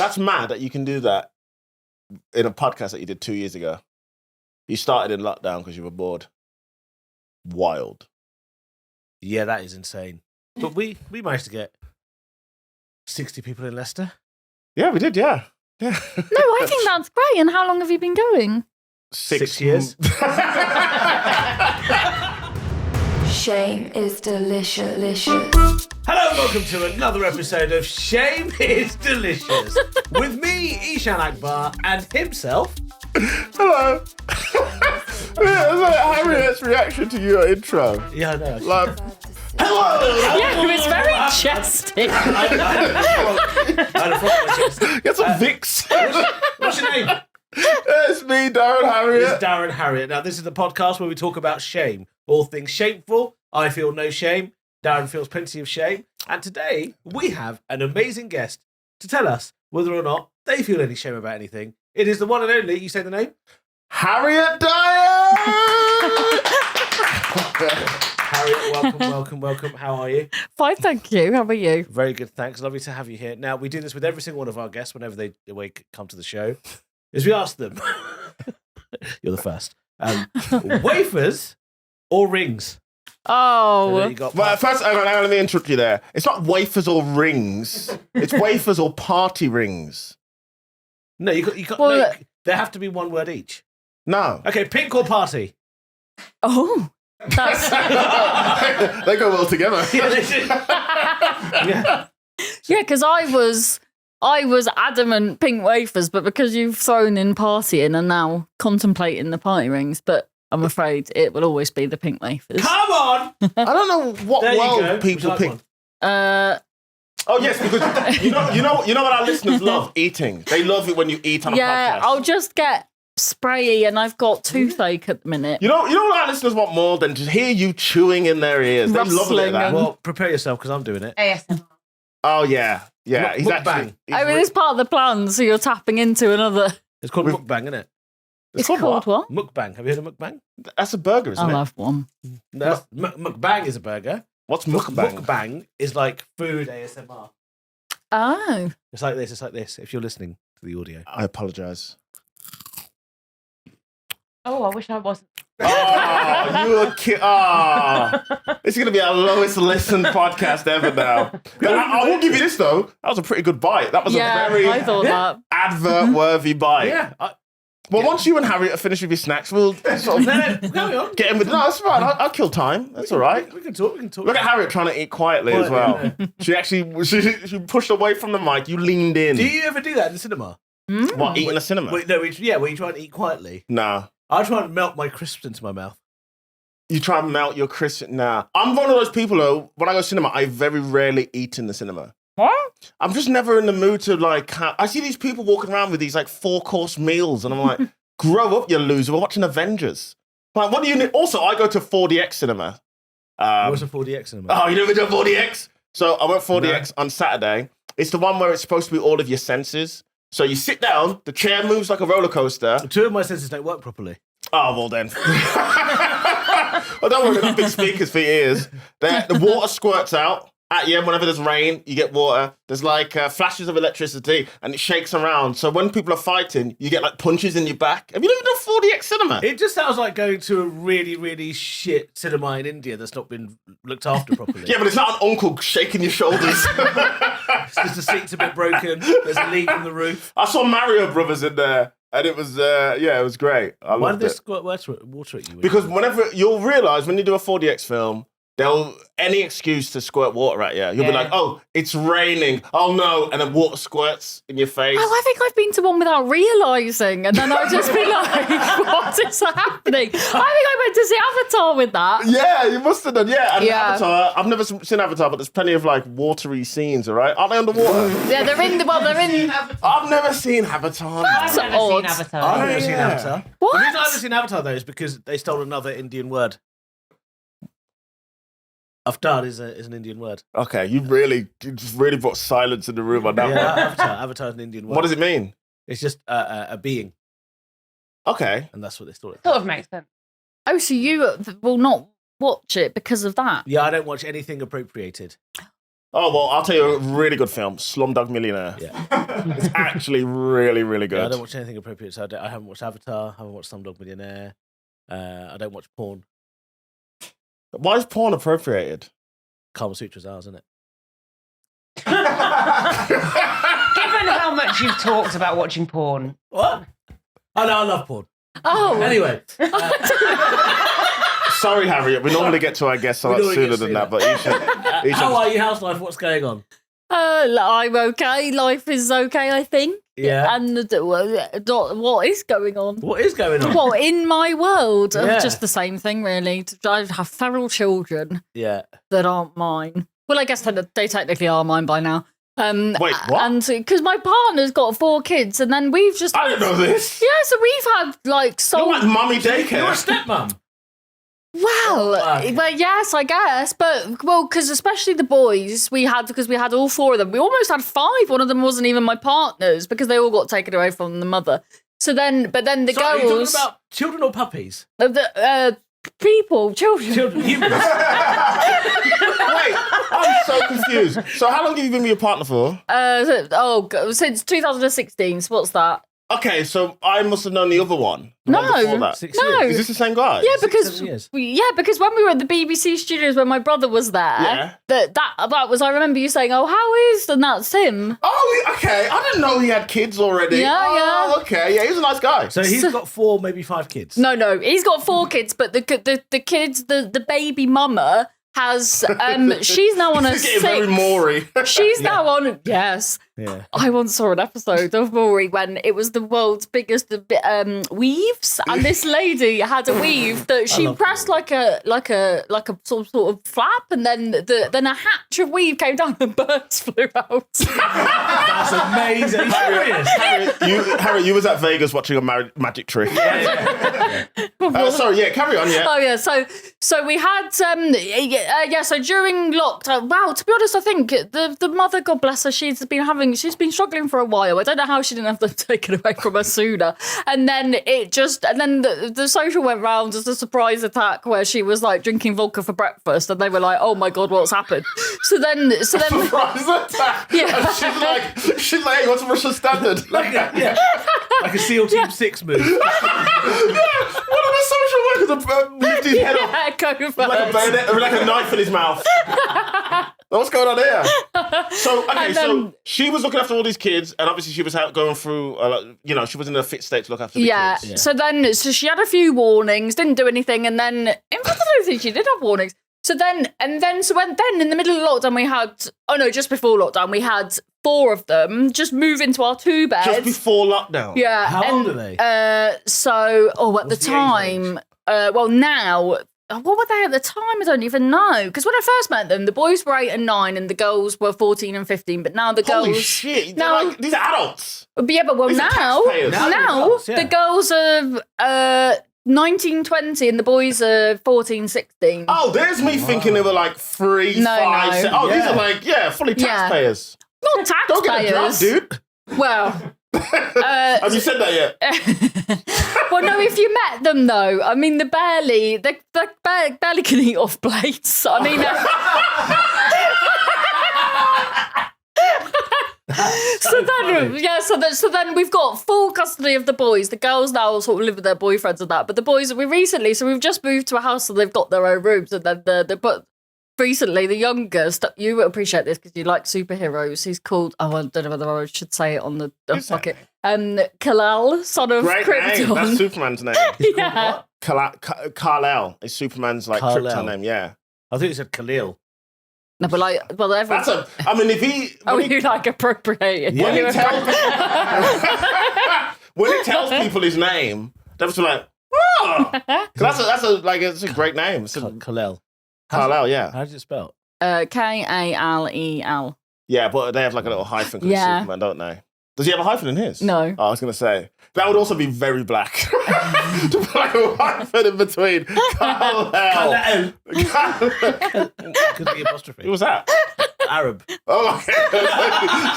That's mad that you can do that in a podcast that you did 2 years ago. You started in lockdown because you were bored. Wild. Yeah, that is insane. But we managed to get 60 people in Leicester. Yeah, we did, yeah. No, I think that's great. And how long have you been going? 6 years. Shame is delicious. Hello and welcome to another episode of Shame is Delicious. With me, Eshaan Akbar, and himself. Hello. Yeah, it's like Harriet's reaction to your intro. Yeah, I know. Like, hello. Yeah, it was very chesty. I had a frog in my chest. Get some Vicks. What's your name? It's me, Darren Harriott. It's Darren Harriott. Now, this is the podcast where we talk about shame. All things shameful. I feel no shame. Darren feels plenty of shame. And today, we have an amazing guest to tell us whether or not they feel any shame about anything. It is the one and only, you say the name? Harriet Dyer. Harriet, welcome. How are you? Fine, thank you. How are you? Very good, thanks. Lovely to have you here. Now, we do this with every single one of our guests whenever they come to the show, is we ask them, you're the first, wafers or rings? Oh. So you got Well, first, hang on, let me interrupt you there. It's not wafers or rings. It's wafers or party rings. No, you got Well, no, they have to be one word each. No. Okay, pink or party? Oh. That's... They go well together. Yeah, they do. Yeah. Yeah, because I was adamant pink wafers, but because you've thrown in partying and now contemplating the party rings, but I'm afraid it will always be the pink wafers. Come on! I don't know what There you go. world Would you people like pick. one? Oh yes, because you know what our listeners love? Eating. They love it when you eat on a Yeah, podcast. I'll just get sprayy and I've got toothache at the minute. You know what our listeners want more than to hear you chewing in their ears. They love it like Rustling that. and- Well, prepare yourself because I'm doing it. ASMR. Oh yeah. Mukbang. He's actually. I mean, it's part of the plan, so you're tapping into another. It's called We've- mukbang, isn't it? It's called what? Mukbang. Have you heard of mukbang? That's a burger, isn't I'll it? have one. No, mukbang is a burger. What's mukbang? Mukbang is like food ASMR. Oh. It's like this. If you're listening to the audio. I apologise. Oh, I wish I wasn't. Oh, you a kid. Oh. This is going to be our lowest listened podcast ever now. I will give you this, though. That was a pretty good bite. That was Yeah, a very I thought that. advert-worthy bite. Yeah. Well, once you and Harriet are finished with your snacks, we'll sort of No, carry on. get in with... No, it's fine. I'll kill time. That's all right. We can talk. Look at Harriet trying to eat quietly as well. She actually she pushed away from the mic. You leaned in. Do you ever do that in the cinema? What, eat in the cinema? Wait, no, where you try and eat quietly. Nah. I try and melt my crisps into my mouth. You try and melt your crisp. Nah. I'm one of those people, though, when I go to cinema, I very rarely eat in the cinema. What? I'm just never in the mood to, like... I see these people walking around with these, like, 4-course meals, and I'm like, grow up, you loser. We're watching Avengers. Like, what do you need? Also, I go to 4DX cinema. What's a 4DX cinema? Oh, you never done 4DX? So I went 4DX on Saturday. It's the one where it's supposed to be all of your senses. So you sit down, the chair moves like a roller coaster. 2 of my senses don't work properly. Oh, well then. Well, don't worry, they've got big speakers for your ears. The water squirts out at you. Whenever there's rain, you get water. There's like flashes of electricity and it shakes around. So when people are fighting, you get like punches in your back. Have you never done 4DX cinema? It just sounds like going to a really, really shit cinema in India that's not been looked after properly. Yeah, but it's not an uncle shaking your shoulders. It's just the seat's a bit broken. There's a leak in the roof. I saw Mario Brothers in there. And it was, it was great. I Why loved did they it. squirt water at you? Because whenever you'll realise when you do a 4DX film, they'll any excuse to squirt water at you. You'll be like, oh, it's raining. Oh no, and then water squirts in your face. Oh, I think I've been to one without realising, and then I'd just be like, what is happening? I think I went to see Avatar with that. Yeah, you must have done. Yeah, and Yeah. Avatar. I've never seen Avatar, but there's plenty of like watery scenes. All right, aren't they underwater? Yeah, they're in. I've never seen Avatar. That's I've never odd. seen Avatar. I've never Oh, seen yeah. Avatar. What? The reason I haven't seen Avatar, though, is because they stole another Indian word. Avatar is an Indian word. Okay, you just really brought silence in the room on that one. Avatar is an Indian word. What does it mean? It's just a being, Okay. and that's what they stole it. Sort of makes sense. Oh, so you will not watch it because of that? Yeah, I don't watch anything appropriated. Oh, well, I'll tell you a really good film, Slumdog Millionaire. Yeah. It's actually really, really good. Yeah, I don't watch anything appropriate, so I haven't watched Avatar, I haven't watched Slumdog Millionaire. I don't watch porn. Why is porn appropriated? Kama Sutra's ours, isn't it? Given how much you've talked about watching porn, What? Oh, no, I love porn. Oh, Anyway. Sorry, Harriet. We normally get to our guests a lot normally sooner get than sooner. that, but you should. How are you, house life? What's going on? I'm okay. Life is okay, I think. Yeah. And what is going on? What is going on? Well, in my world, Yeah. just the same thing, really. I have feral children Yeah. that aren't mine. Well, I guess they technically are mine by now. Wait, what? And because my partner's got 4 kids, and then we've just I didn't know this. yeah, so we've had like You're like mummy daycare. You're a stepmom. well, Okay. well, yes, I guess, but because especially the boys because we had all 4 of them. We almost had 5. One of them wasn't even my partner's because they all got taken away from the mother. So then, but then the Sorry, are you talking girls, about children or puppies? children. Children, humans. Wait, I'm so confused. So how long have you been with your partner for? Since 2016. So what's that? Okay, so I must have known the other one. The No. one before that. 6 No. years. Is this the same guy? Yeah, 7 because years. because when we were at the BBC studios when my brother was there, Yeah. that was I remember you saying, "Oh, how is?" And that's him. Oh, okay. I didn't know he had kids already. Yeah, oh, okay. Yeah, he's a nice guy. So he's got 4, maybe 5 kids. No, he's got 4 kids, but the kids, the baby mama has she's now on a He's getting very 6. Maury. She's now on yes. Yeah. I once saw an episode of Maury when it was the world's biggest weaves, and this lady had a weave that she love pressed like a sort of flap, and then then a hatch of weave came down and birds flew out. That's amazing. Are you serious? Harry, you was at Vegas watching a magic trick. Sorry, yeah, carry on, yeah. Oh yeah, so we had so during lockdown. Wow, to be honest, I think the mother, God bless her, she's been struggling for a while. I don't know how she didn't have them taken away from her sooner. And then the social went round as a surprise attack where she was like drinking vodka for breakfast, and they were like, "Oh my God, what's happened?" So then Surprise attack. Yeah. And she's like, hey, what's the Russian standard? Like a SEAL Team 6 move. One of the social workers lifted his head up go like a first. bayonet, like a knife in his mouth. What's going on here? So, okay, And so she was looking after all these kids, and obviously she was going through, she was in a fit state to look after the Yeah. kids. So she had a few warnings, didn't do anything, and then in fact I don't think she did have warnings. So then in the middle of lockdown we had just before lockdown we had 4 of them just move into our 2 beds. Just before lockdown. Yeah. How old are they? At the What's the age time, now. What were they at the time? I don't even know. Because when I first met them, the boys were 8 and 9 and the girls were 14 and '15. But now the Holy girls... shit. No. These are adults. But These are taxpayers. Now they're now adults, yeah. the girls are 19, 20 and the boys are 14, 16. Oh, there's me thinking they were like 3, No, 5, no. 6. Oh, these Yeah. are like, fully Yeah. taxpayers. Not Don't get a drug, taxpayers. dude. Well... Have you said that yet? Well, no, if you met them though, I mean, they barely can eat off plates. I mean, so then we've got full custody of the boys. The girls now sort of live with their boyfriends and that, but the boys we've just moved to a house so they've got their own rooms, and then but recently the youngest, you will appreciate this because you like superheroes. He's called I don't know whether I should say it on the bucket. Kal-El, son of Great Krypton. name. That's Superman's name. Yeah. Kal-El is Superman's like Kal-El. Krypton name, yeah. I think it said Khalil. No, but everyone. That's if he... Oh, when he- you like appropriating? When You he tells people his name, they're just like, oh! It's a great name. It's a Khalil. Kal-El, yeah. How does it spell? Kalel. Yeah, but they have like a little hyphen called Yeah. Superman, don't they? Does he have a hyphen in his? No. Oh, I was going to say. That would also be very black. To put like a hyphen in between. Kal-El. Could be apostrophe. Who was that? Arab. Oh, okay.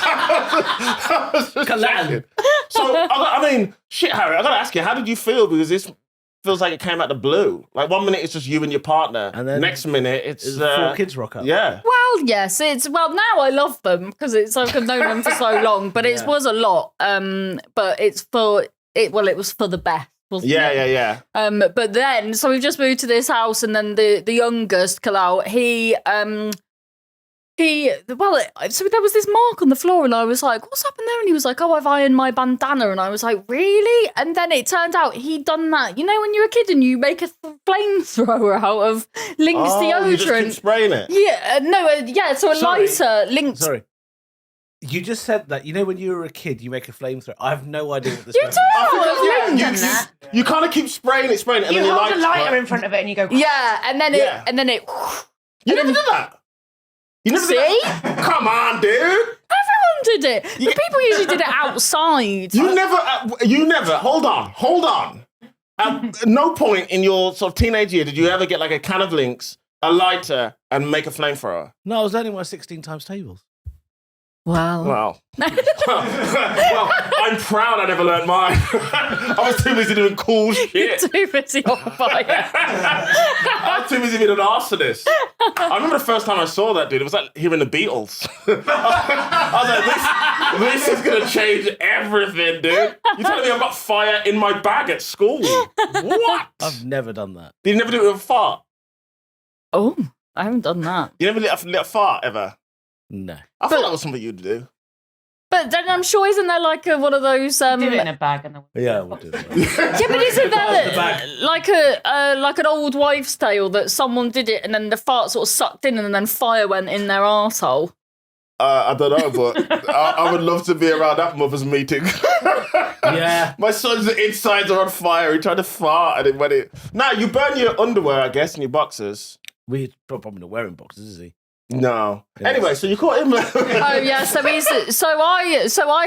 I was just Kal-El. checking. So, I mean, shit, Harry, I got to ask you, how did you feel? Because this feels like it came out the blue. Like 1 minute it's just you and your partner, And then next minute it's 4 kids rock up. Yeah. Well, yes, now I love them because it's like I've known them for so long, but it was a lot. But it was for the best. Wasn't it? Yeah. But then, so we've just moved to this house, and then the youngest, Kalal, so there was this mark on the floor, and I was like, "What's happened there?" And he was like, "Oh, I've ironed my bandana," and I was like, "Really?" And then it turned out he'd done that. You know, when you're a kid and you make a flamethrower out of Lynx deodorant. You just keep spraying it. Yeah, so a Sorry. lighter Lynx. Sorry. You just said that. You know, when you were a kid, you make a flamethrower. I have no idea what this You means. do? I've done that. You kind of keep spraying it, and You then hold you a lighter in front of it and you go. Yeah, and then it. You never did that. You never See? did that. Come on, dude. Everyone did it. The people usually did it outside. You never. Hold on. At no point in your sort of teenage year did you ever get like a can of Lynx, a lighter, and make a flamethrower. No, I was learning my 16 times tables. Wow. Well, I'm proud I never learned mine. I was too busy doing cool shit. Too busy on fire. I was too busy being an arsonist. I remember the first time I saw that, dude. It was like hearing the Beatles. I was like, this is going to change everything, dude. You're telling me I've got fire in my bag at school? What? I've never done that. Did you never do it with a fart? Oh, I haven't done that. You never lit a fart ever? No. I thought that was something you'd do. But then I'm sure, isn't there like one of those? Do it in a bag and then. Yeah, we'll do that. Yeah, but isn't The there bag. like an old wives' tale that someone did it and then the fart sort of sucked in and then fire went in their arsehole? I don't know, but I would love to be around that mother's meeting. Yeah. My son's insides are on fire. He tried to fart and it went in. Nah, you burn your underwear, I guess, and your boxers. We're probably not wearing boxes, is he? No. Yeah. Anyway, so you caught him. Oh yeah, so I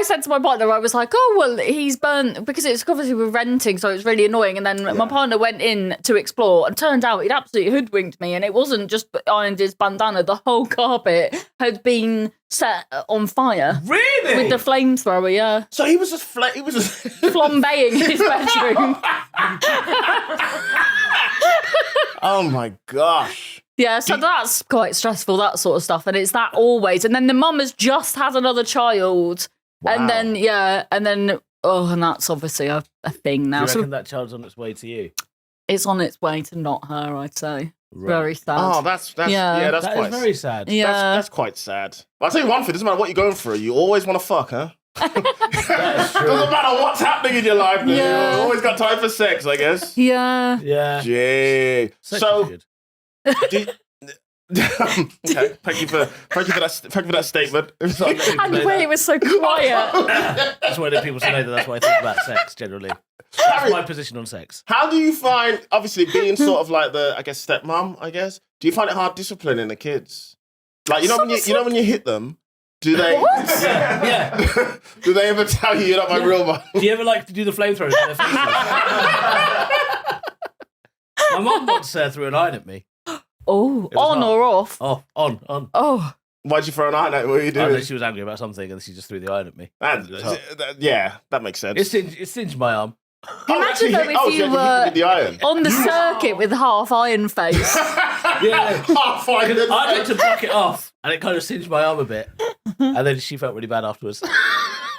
said to my partner, I was like, oh well, he's burnt because it's obviously we're renting, so it's really annoying. And then my partner went in to explore, and turned out he'd absolutely hoodwinked me, and it wasn't just ironed his bandana; the whole carpet had been set on fire. Really? With the flamethrower, yeah. So he was just Flambeing his bedroom. Oh my gosh. Yeah, so that's quite stressful, that sort of stuff. And it's that always. And then the mum has just had another child. Wow. And then, and that's obviously a thing now. Do you So reckon that child's on its way to you? it's on its way to not her, I'd say. Right. Very sad. Oh, that's Yeah. yeah, that's That quite is very sad. yeah. That's quite sad. But I'll tell you one thing, doesn't matter what you're going through, you always want to fuck, huh? That is true. Doesn't matter what's happening in your life, man. Yeah. You've always got time for sex, I guess. Yeah. Yeah. Jay. Sex So is good. okay, thank you for that statement. And the way it was so quiet. That's why I want people to know that's what I think about sex generally. That's my position on sex. How do you find, obviously, being sort of like the, I guess, stepmom, I guess, do you find it hard disciplining the kids? Like, you know when you hit them, do they Yeah. do they ever tell you you're not my real mom? Do you ever like to do the flamethrowers in their faces? My mum once threw an iron at me. Oh, It was on hot. or off? Oh, on. Oh. Why'd you throw an iron at me? What are you I doing? think she was angry about something and she just threw the iron at me. Yeah, that makes sense. It singed my arm. Imagine though if she you had to hit were with the iron. on the circuit with half iron face. Yeah. Half iron. I tried to block it off and it kind of singed my arm a bit. And then she felt really bad afterwards.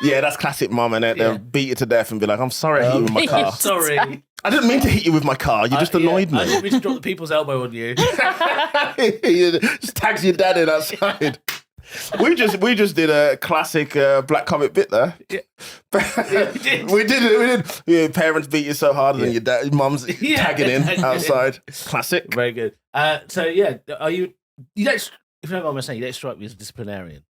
Yeah, that's classic mom, and Yeah. they'll beat you to death and be like, I'm sorry I hit you with my car. Sorry. I didn't mean to hit you with my car. You just annoyed I me. didn't mean to drop the people's elbow on you. Just tags your dad in outside. We just did a classic black comic bit there. Yeah. We did. Yeah, parents beat you so hard, and then your mum's Yeah. tagging in outside. Classic. Very good. So yeah, are you don't, if you don't mind me saying, you don't strike me as a disciplinarian.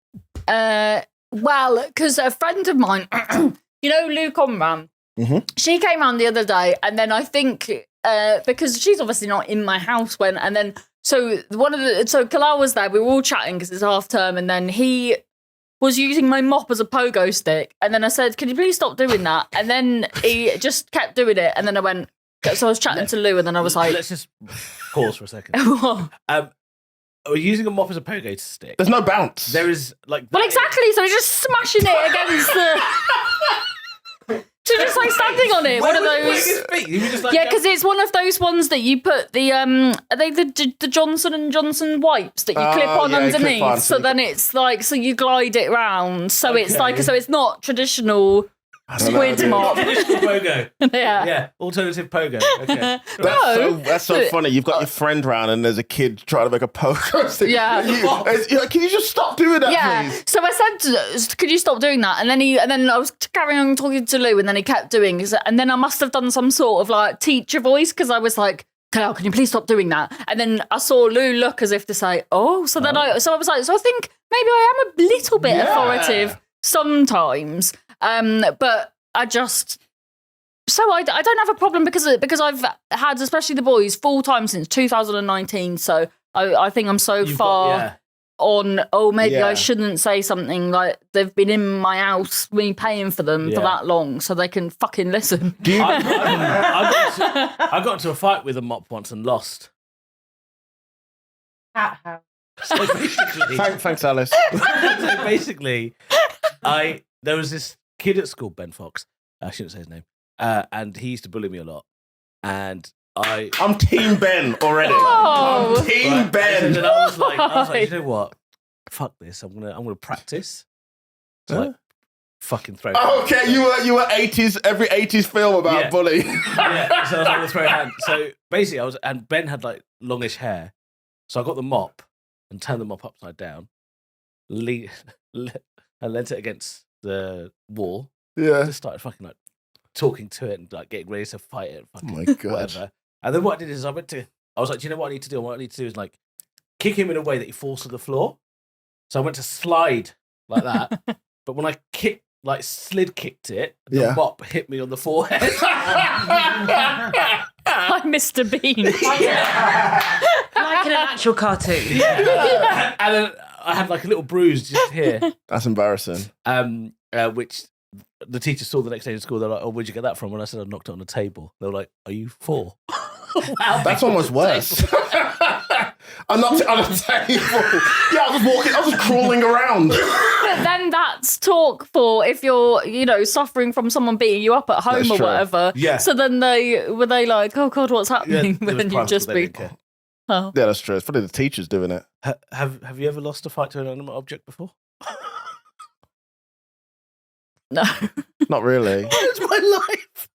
Well, because a friend of mine, you know, Lou Conran, she came round the other day, and then I think because she's obviously not in my house so Kalal was there. We were all chatting because it's half term, and then he was using my mop as a pogo stick, and then I said, "Can you please stop doing that?" And then he just kept doing it, and then I went. So I was chatting to Lou, and then I was like, let's just pause for a second. We're using a mop as a pogo stick. There's no bounce. There is like well, exactly. So he's just smashing it against the. So just like standing on it. One of Where was those. he putting his feet? He was just like, Yeah, because it's one of those ones that you put the are they the Johnson and Johnson wipes that you clip on yeah, clip underneath. on, So then it's like you glide it round. So it's Okay. like it's not traditional squid dude. mop. traditional pogo. Yeah. Yeah, alternative pogo. Okay. That's so funny. You've got your friend round and there's a kid trying to make a poker stick. Yeah. You're like, can you just stop doing that, Yeah, please? so I said, "Could you stop doing that?" And then I was carrying on talking to Lou, and then he kept doing. And then I must have done some sort of like teacher voice because I was like, "Can you please stop doing that?" And then I saw Lou look as if to say, "Oh." So then I was like, "So I think maybe I am a little bit authoritative sometimes." But I just. So I don't have a problem because I've had, especially the boys, full time since 2019. So I think I'm so far on, maybe I shouldn't say something like they've been in my house, me paying for them for that long so they can fucking listen. I got into a fight with a mop once and lost. How? So basically, Thanks, Alice. so basically, there was this kid at school, Ben Fox. I shouldn't say his name. And he used to bully me a lot. And I'm Team Ben already. Oh. I'm Team Ben. And then I was like, you know what? Fuck this. I'm gonna practice. So like, fucking throw. Okay, you were 80s, every 80s film about bully. Yeah, so I was like, gonna throw hand. So basically, and Ben had like longish hair. So I got the mop and turned the mop upside down, and leant it against the wall. Yeah. Just started fucking like talking to it and like getting ready to fight it. Fucking, Oh my God. Whatever. And then what I did is I was like, do you know what I need to do? And what I need to do is like kick him in a way that he falls to the floor. So I went to slide like that. But when I slid kicked it, the mop hit me on the forehead. Like Mr. Bean. Like in an actual cartoon. Yeah. And then I had like a little bruise just here. That's embarrassing. Which the teacher saw the next day in school. They're like, "Oh, where'd you get that from?" When I said I knocked it on the table, they were like, "Are you 4?" That's almost worse. I'm not on a table. Yeah, I was walking. I was just crawling around. But then that's talk for if you're, suffering from someone beating you up at home That's or true. whatever. Yeah. So then were they like, "Oh God, what's happening?" there was When you times just where they be, didn't care. "Oh, Yeah, that's true. It's probably the teachers doing it. Have you ever lost a fight to an inanimate object before? no." Not really. It's my life.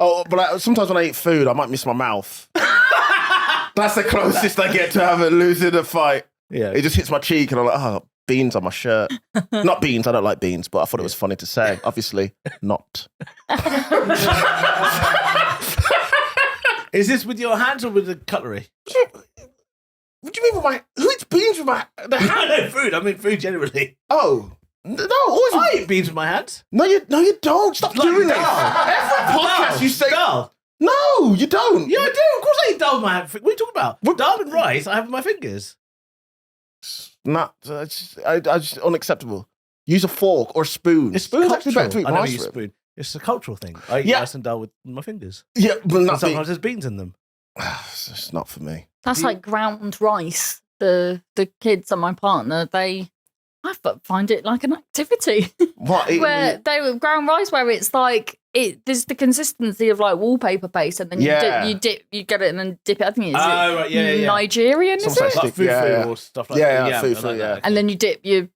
Oh, but sometimes when I eat food, I might miss my mouth. That's the closest I get to losing a fight. Yeah. It just hits my cheek and I'm like, oh, beans on my shirt. Not beans, I don't like beans, but I thought it was funny to say. Obviously, not. Is this with your hands or with the cutlery? What do you mean with my... Who eats beans with the hand? No, food. I mean food generally. Oh. No, always... I eat beans with my hands. No, you don't. Stop Like doing dal. this. Every podcast you say... Dal. No, you don't. Yeah, I do. Of course I eat dal with my hand. What are you talking about? Dal and rice I have with my fingers. Not... just unacceptable. Use a fork or a spoon. It's Spoon's actually better to cultural. eat I never rice use with. spoon. It's a cultural thing. I eat Yeah. rice and dal with my fingers. Yeah, but And not sometimes there's beans in them. It's not for me. That's like ground rice. The kids and my partner, I find it like an activity. What? Where they were ground rice, where it's like there's the consistency of like wallpaper paste, and then you get it and then dip it. I think it's right, yeah. Nigerian, is Something it? like Like food Yeah. or stuff like Yeah, that. yeah, food, I like yeah. that. And then you dip your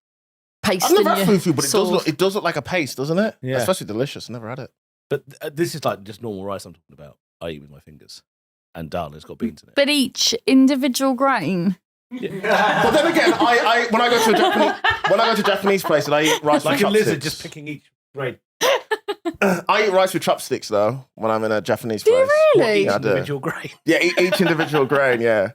paste I've in never had your fufu, but sauce. it does look like a paste, doesn't it? Yeah. It's actually delicious. Never had it. But this is like just normal rice I'm talking about. I eat with my fingers. And dal, it's got beans in it. But each individual grain. But then again, I when I go to a Japanese place and I eat rice Like with a chopsticks. lizard just picking each grain. I eat rice with chopsticks though when I'm in a Japanese Do you place. really? Yeah, I do. Individual grain. Yeah, each individual grain. Yeah.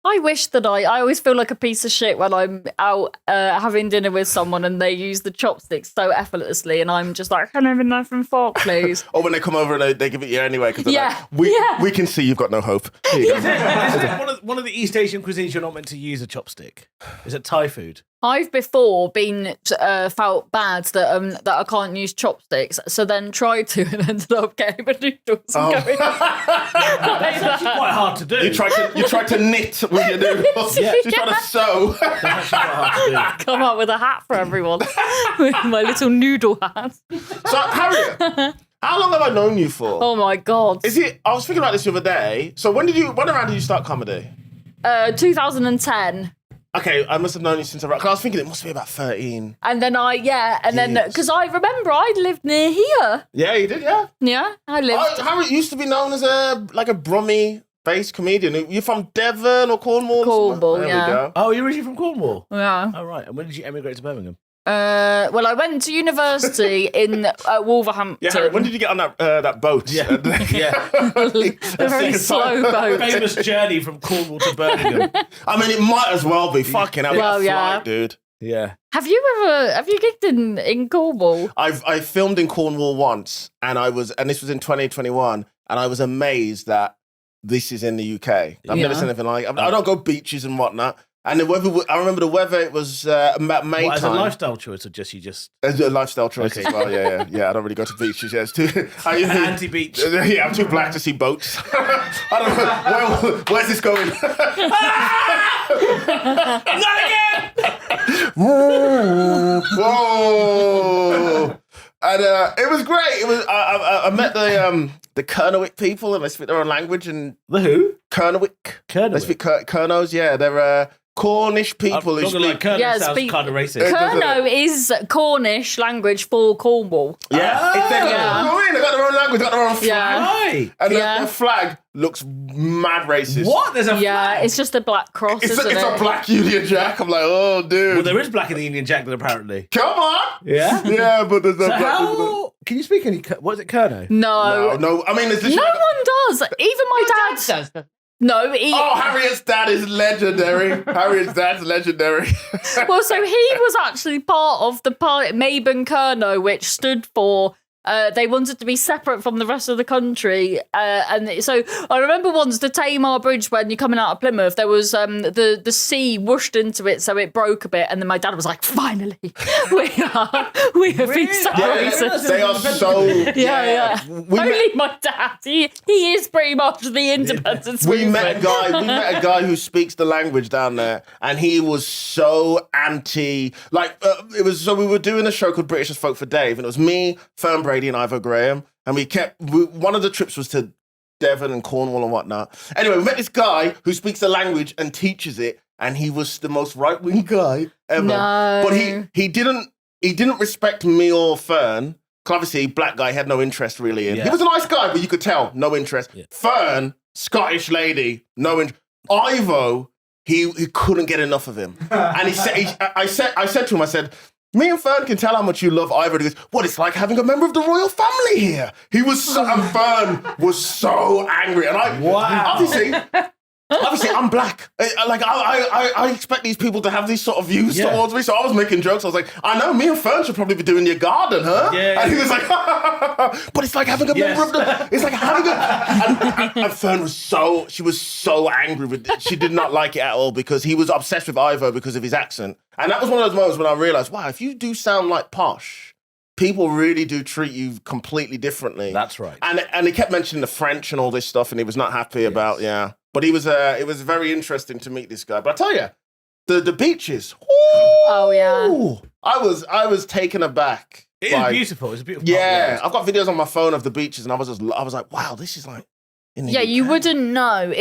I wish that I always feel like a piece of shit when I'm out having dinner with someone and they use the chopsticks so effortlessly, and I'm just like, "Can I have a knife and fork, please?" Or when they come over and they give it you anyway because Yeah, like, we can see you've got no hope. Here you go. Isn't it one of the East Asian cuisines you're not meant to use a chopstick? Is it Thai food? I've before been felt bad that I can't use chopsticks, so then tried to and ended up getting my noodles and going. That's actually quite hard to do. You tried to knit with your noodles. Yeah. You tried to sew. That's actually quite hard to do. Come up with a hat for everyone with my little noodle hat. So Harriet, How long have I known you for? Oh my God. Is it? I was thinking about this the other day. So when around did you start comedy? 2010. Okay, I must have known you since because I was thinking it must be about 13. And then Yes. because I remember I lived near here. Yeah, you did, yeah. Yeah, I lived. Harriet used to be known as a Brummie-based comedian. You're from Devon or Cornwall? Cornwall, there yeah. we go. Oh, you're originally from Cornwall? Yeah. Oh, right. And when did you emigrate to Birmingham? Well, I went to university in Wolverhampton. Yeah, Harriet, when did you get on that boat? Yeah. A very slow boat. Famous journey from Cornwall to Birmingham. I mean, it might as well be. Fucking hell, Well, that yeah. flight, dude. Yeah. Have you gigged in Cornwall? I filmed in Cornwall once, and this was in 2021, and I was amazed that this is in the UK. I've never seen anything like it. I don't go beaches and whatnot. And the weather, I remember the weather, it was about May What, as a time. lifestyle choice or just you just... As a lifestyle choice Okay. as well, yeah. I don't really go to beaches, yeah. It's too... Anti-beach. Yeah, I'm too black to see boats. I don't know. Where's this going? Not again! Whoa! And it was great. It was. I met the Kernowick people, and they speak their own language. And The who? Kernowick. Kernowick? They speak Kernos. Yeah, they're Cornish people who Not gonna lie, speak. Colonel Yeah, sounds speak- kind of racist. Kerno is Cornish language for Cornwall. Yeah, if they got, Yeah. they got their own language, they got their own flag, Yeah. Why? and Yeah. their flag looks mad racist. What? There's a Yeah, flag? it's just a black cross, It's isn't a it? black Union Jack. I'm like, oh, dude. Well, there is black in the Union Jack, then, apparently. Come on. Yeah? Yeah, but there's no So black. how... Can you speak any... What is it, Kerno? No, No. I mean, there's no literally. one does. Even my dad. No, he. Oh, Harriet's dad is legendary. Harriet's dad's legendary. Well, so he was actually part of the party, Maben Kerno, which stood for. They wanted to be separate from the rest of the country, and so I remember once the Tamar Bridge when you're coming out of Plymouth, there was the sea whooshed into it, so it broke a bit, and then my dad was like, "Finally, we have been separated." They are so. Yeah. We Only my dad. He is pretty much the independence We met movement. a guy who speaks the language down there, and he was so anti. It was so we were doing a show called British as Folk for Dave, and it was me, Fern Brady, and Ivor Graham, and one of the trips was to Devon and Cornwall and whatnot. Anyway, we met this guy who speaks the language and teaches it, and he was the most right-wing guy ever. No. But he didn't respect me or Fern. 'Cause obviously, black guy had no interest really in. Yeah. He was a nice guy, but you could tell no interest. Yeah. Fern, Scottish lady, no interest. Ivo, he couldn't get enough of him, and I said to him, I said, me and Fern can tell how much you love Ivo. He goes, what, it's like having a member of the royal family here. He was so, and Fern was so angry. And obviously, I'm black. I expect these people to have these sort of views towards me. So I was making jokes. I was like, I know, me and Fern should probably be doing your garden, huh? Yeah. And he was like, but it's like having a member of the, it's like having a, and Fern was she was so angry with it. She did not like it at all because he was obsessed with Ivo because of his accent. And that was one of those moments when I realized, wow, if you do sound like posh, people really do treat you completely differently. That's right. And he kept mentioning the French and all this stuff, and he was not happy about, yeah. But it was very interesting to meet this guy. But I tell you, the beaches. Oh yeah. Ooh, I was taken aback. It is beautiful. It's a beautiful Yeah, park, I've got videos on my phone of the beaches, and I was like, wow, this is like. In the Yeah, you UK. wouldn't know.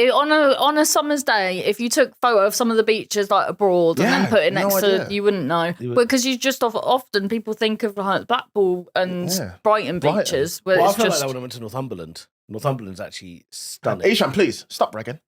On a summer's day, if you took a photo of some of the beaches like abroad and Yeah, then put it no next idea. to, you wouldn't know. Because you just often people think of like Blackpool and Yeah. Brighton Brighton. beaches, where Well, I it's felt just like that when I went to Northumberland. Northumberland's actually stunning. Eshaan, please stop bragging.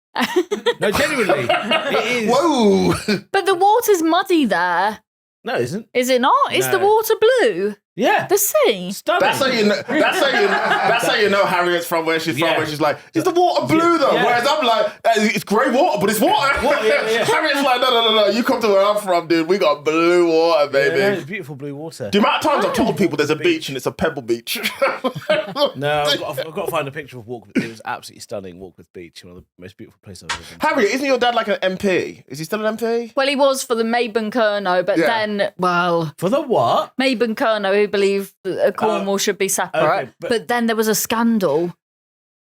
No, genuinely. It is. Whoa! But the water's muddy there, No, it isn't. is it not? Is the No. water blue? Yeah. The sea? Stunning. That's how you know. That's how you know Harriet's from where she's from. Yeah. Where she's like, is the water blue though? Yeah. Whereas I'm like, it's grey water, but it's water. Yeah. Harriet's like, no. You come to where I'm from, dude. We got blue water, baby. Yeah, it's beautiful blue water. The amount of times I've told people there's a beach and it's a pebble beach. No, I've got to find a picture of Walk. It was absolutely stunning. Walkworth Beach, one of the most beautiful places I've ever been. Harriet, isn't your dad like an MP? Is he still an MP? Well, he was for the Maben Kerno, but Yeah. then, well, For the what? Maben Kerno, who believed that Cornwall should be separate. okay, but, but- then there was a scandal.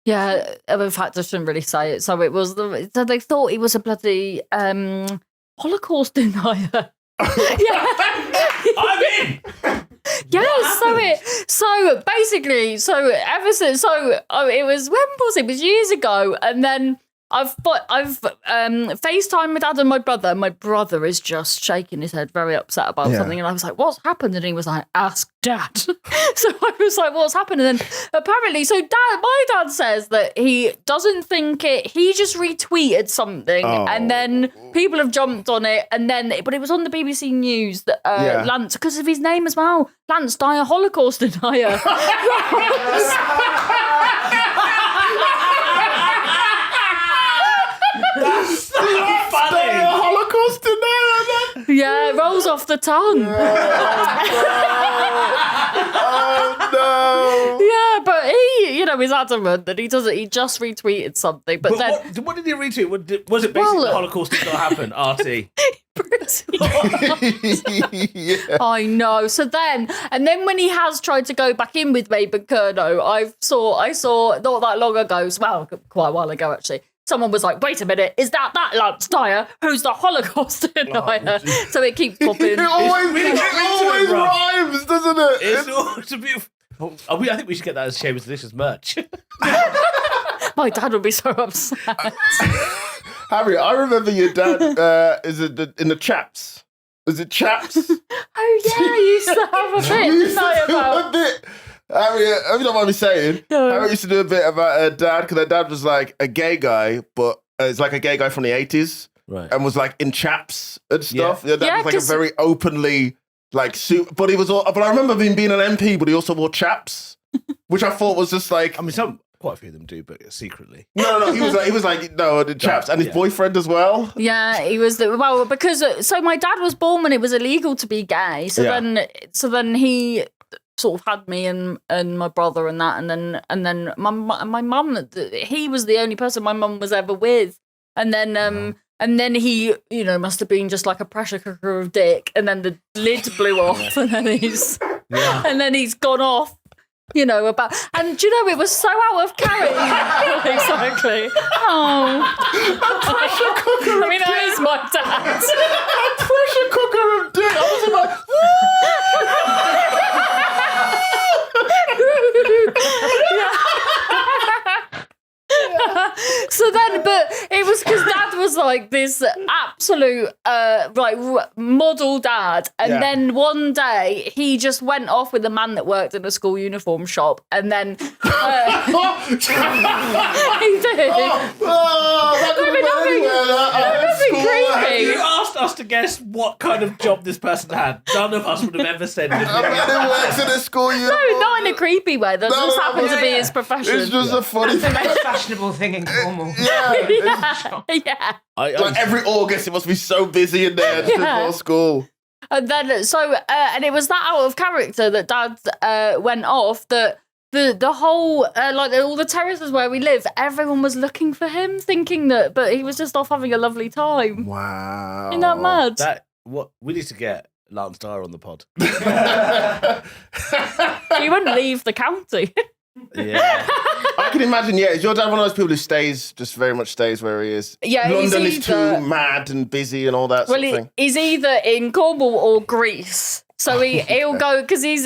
Yeah, in fact, I shouldn't really say it. So it was so they thought he was a bloody Holocaust denier. Yeah. I'm in. Yes. So basically, ever since, it was, when was it? It was years ago, and then I've FaceTimed my dad and my brother. My brother is just shaking his head, very upset about something. And I was like, what's happened? And he was like, ask Dad. So I was like, what's happened? And then apparently, my dad says that he doesn't think he just retweeted something and then people have jumped on it. But it was on the BBC News that Lance, because of his name as well, Lance Dyer, Holocaust denier. That's so funny. Holocaust denier. Yeah, it rolls off the tongue. Oh no. Yeah, but he, is adamant that he doesn't. He just retweeted something, but then what did he retweet? Was it basically the Holocaust did not happen? RT. Yeah. I know. So then when he has tried to go back in with Mabel Curnow, I saw not that long ago, well, quite a while ago actually. Someone was like, wait a minute, is that Lance Dyer who's the Holocaust denier? So it keeps popping. It always rhymes, doesn't it? It's a beautiful. I think we should get that as Shame is Delicious merch. My dad would be so upset. Harriet, I remember your dad is in the Chaps. Was it Chaps? Oh yeah, I used to have a bit, didn't I, about... Harriet, if you don't mind me saying, Harriet used to do a bit about her dad, because her dad was like a gay guy, but it's like a gay guy from the 80s, right? And was like in chaps and stuff. Yeah, that was like a 'cause- very openly like suit, but he was all. But I remember him being an MP, but he also wore chaps, which I thought was just like. I mean, quite a few of them do, but secretly. No, he was like the chaps, and his boyfriend as well. Yeah, he was because my dad was born when it was illegal to be gay, so then he sort of had me and my brother and that, and then my mum, he was the only person my mum was ever with, and then he must have been just like a pressure cooker of dick, and then the lid blew off, and then he's gone off. About, and it was so out of character. Exactly. Oh, A pressure cooker. I mean, that is my dad. A pressure cooker of dick. I was like. So then, but it was because Dad was like this absolute model dad, and then one day he just went off with a man that worked in a school uniform shop, and then he did. Nothing creepy. You asked us to guess what kind of job this person had. None of us would have ever said it. I bet he works in a school uniform. No, not in a creepy way. That just happened to be his profession. It's just a funny That's the most fashionable thing in Cornwall. Yeah. Like every August, it must be so busy in there before school. And then, and it was that out of character that Dad went off that the whole, all the terraces where we live, everyone was looking for him, thinking that, but he was just off having a lovely time. Wow. Isn't that mad? We need to get Lance Dyer on the pod. He wouldn't leave the county. Yeah. I can imagine, is your dad one of those people who just very much stays where he is? Yeah, London he's is too mad and busy and all that sort of thing. He's either in Cornwall or Greece. So he'll go, because he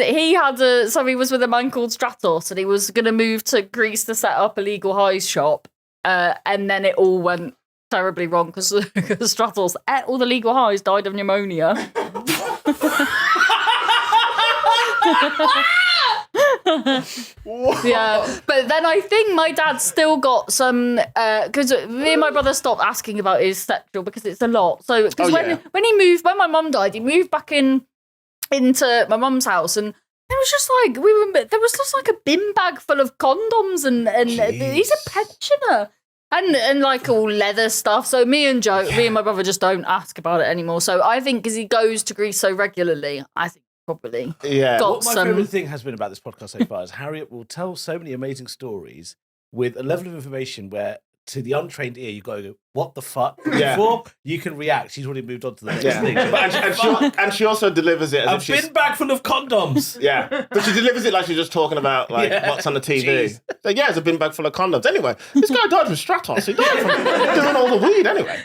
was with a man called Stratos, and he was going to move to Greece to set up a legal highs shop. And then it all went terribly wrong because Stratos ate all the legal highs, died of pneumonia. Yeah, but then I think my dad still got some, because me and my brother stopped asking about his sexual because it's a lot. So because when he moved, when my mum died, he moved back into my mum's house, and it was just like there was just like a bin bag full of condoms, and he's a pensioner. And like all leather stuff. So me and my brother just don't ask about it anymore. So I think because he goes to Greece so regularly, I think probably got What my favourite thing has been about this podcast so far is Harriet will tell so many amazing stories with a level of information where, to the untrained ear, you go, what the fuck? Before you can react, she's already moved on to the next thing. But and she also delivers it as if bin bag full of condoms. Yeah, but she delivers it like she's just talking about what's on the TV. So, it's a bin bag full of condoms. Anyway, this guy died from Stratos. He died from doing all the weed anyway.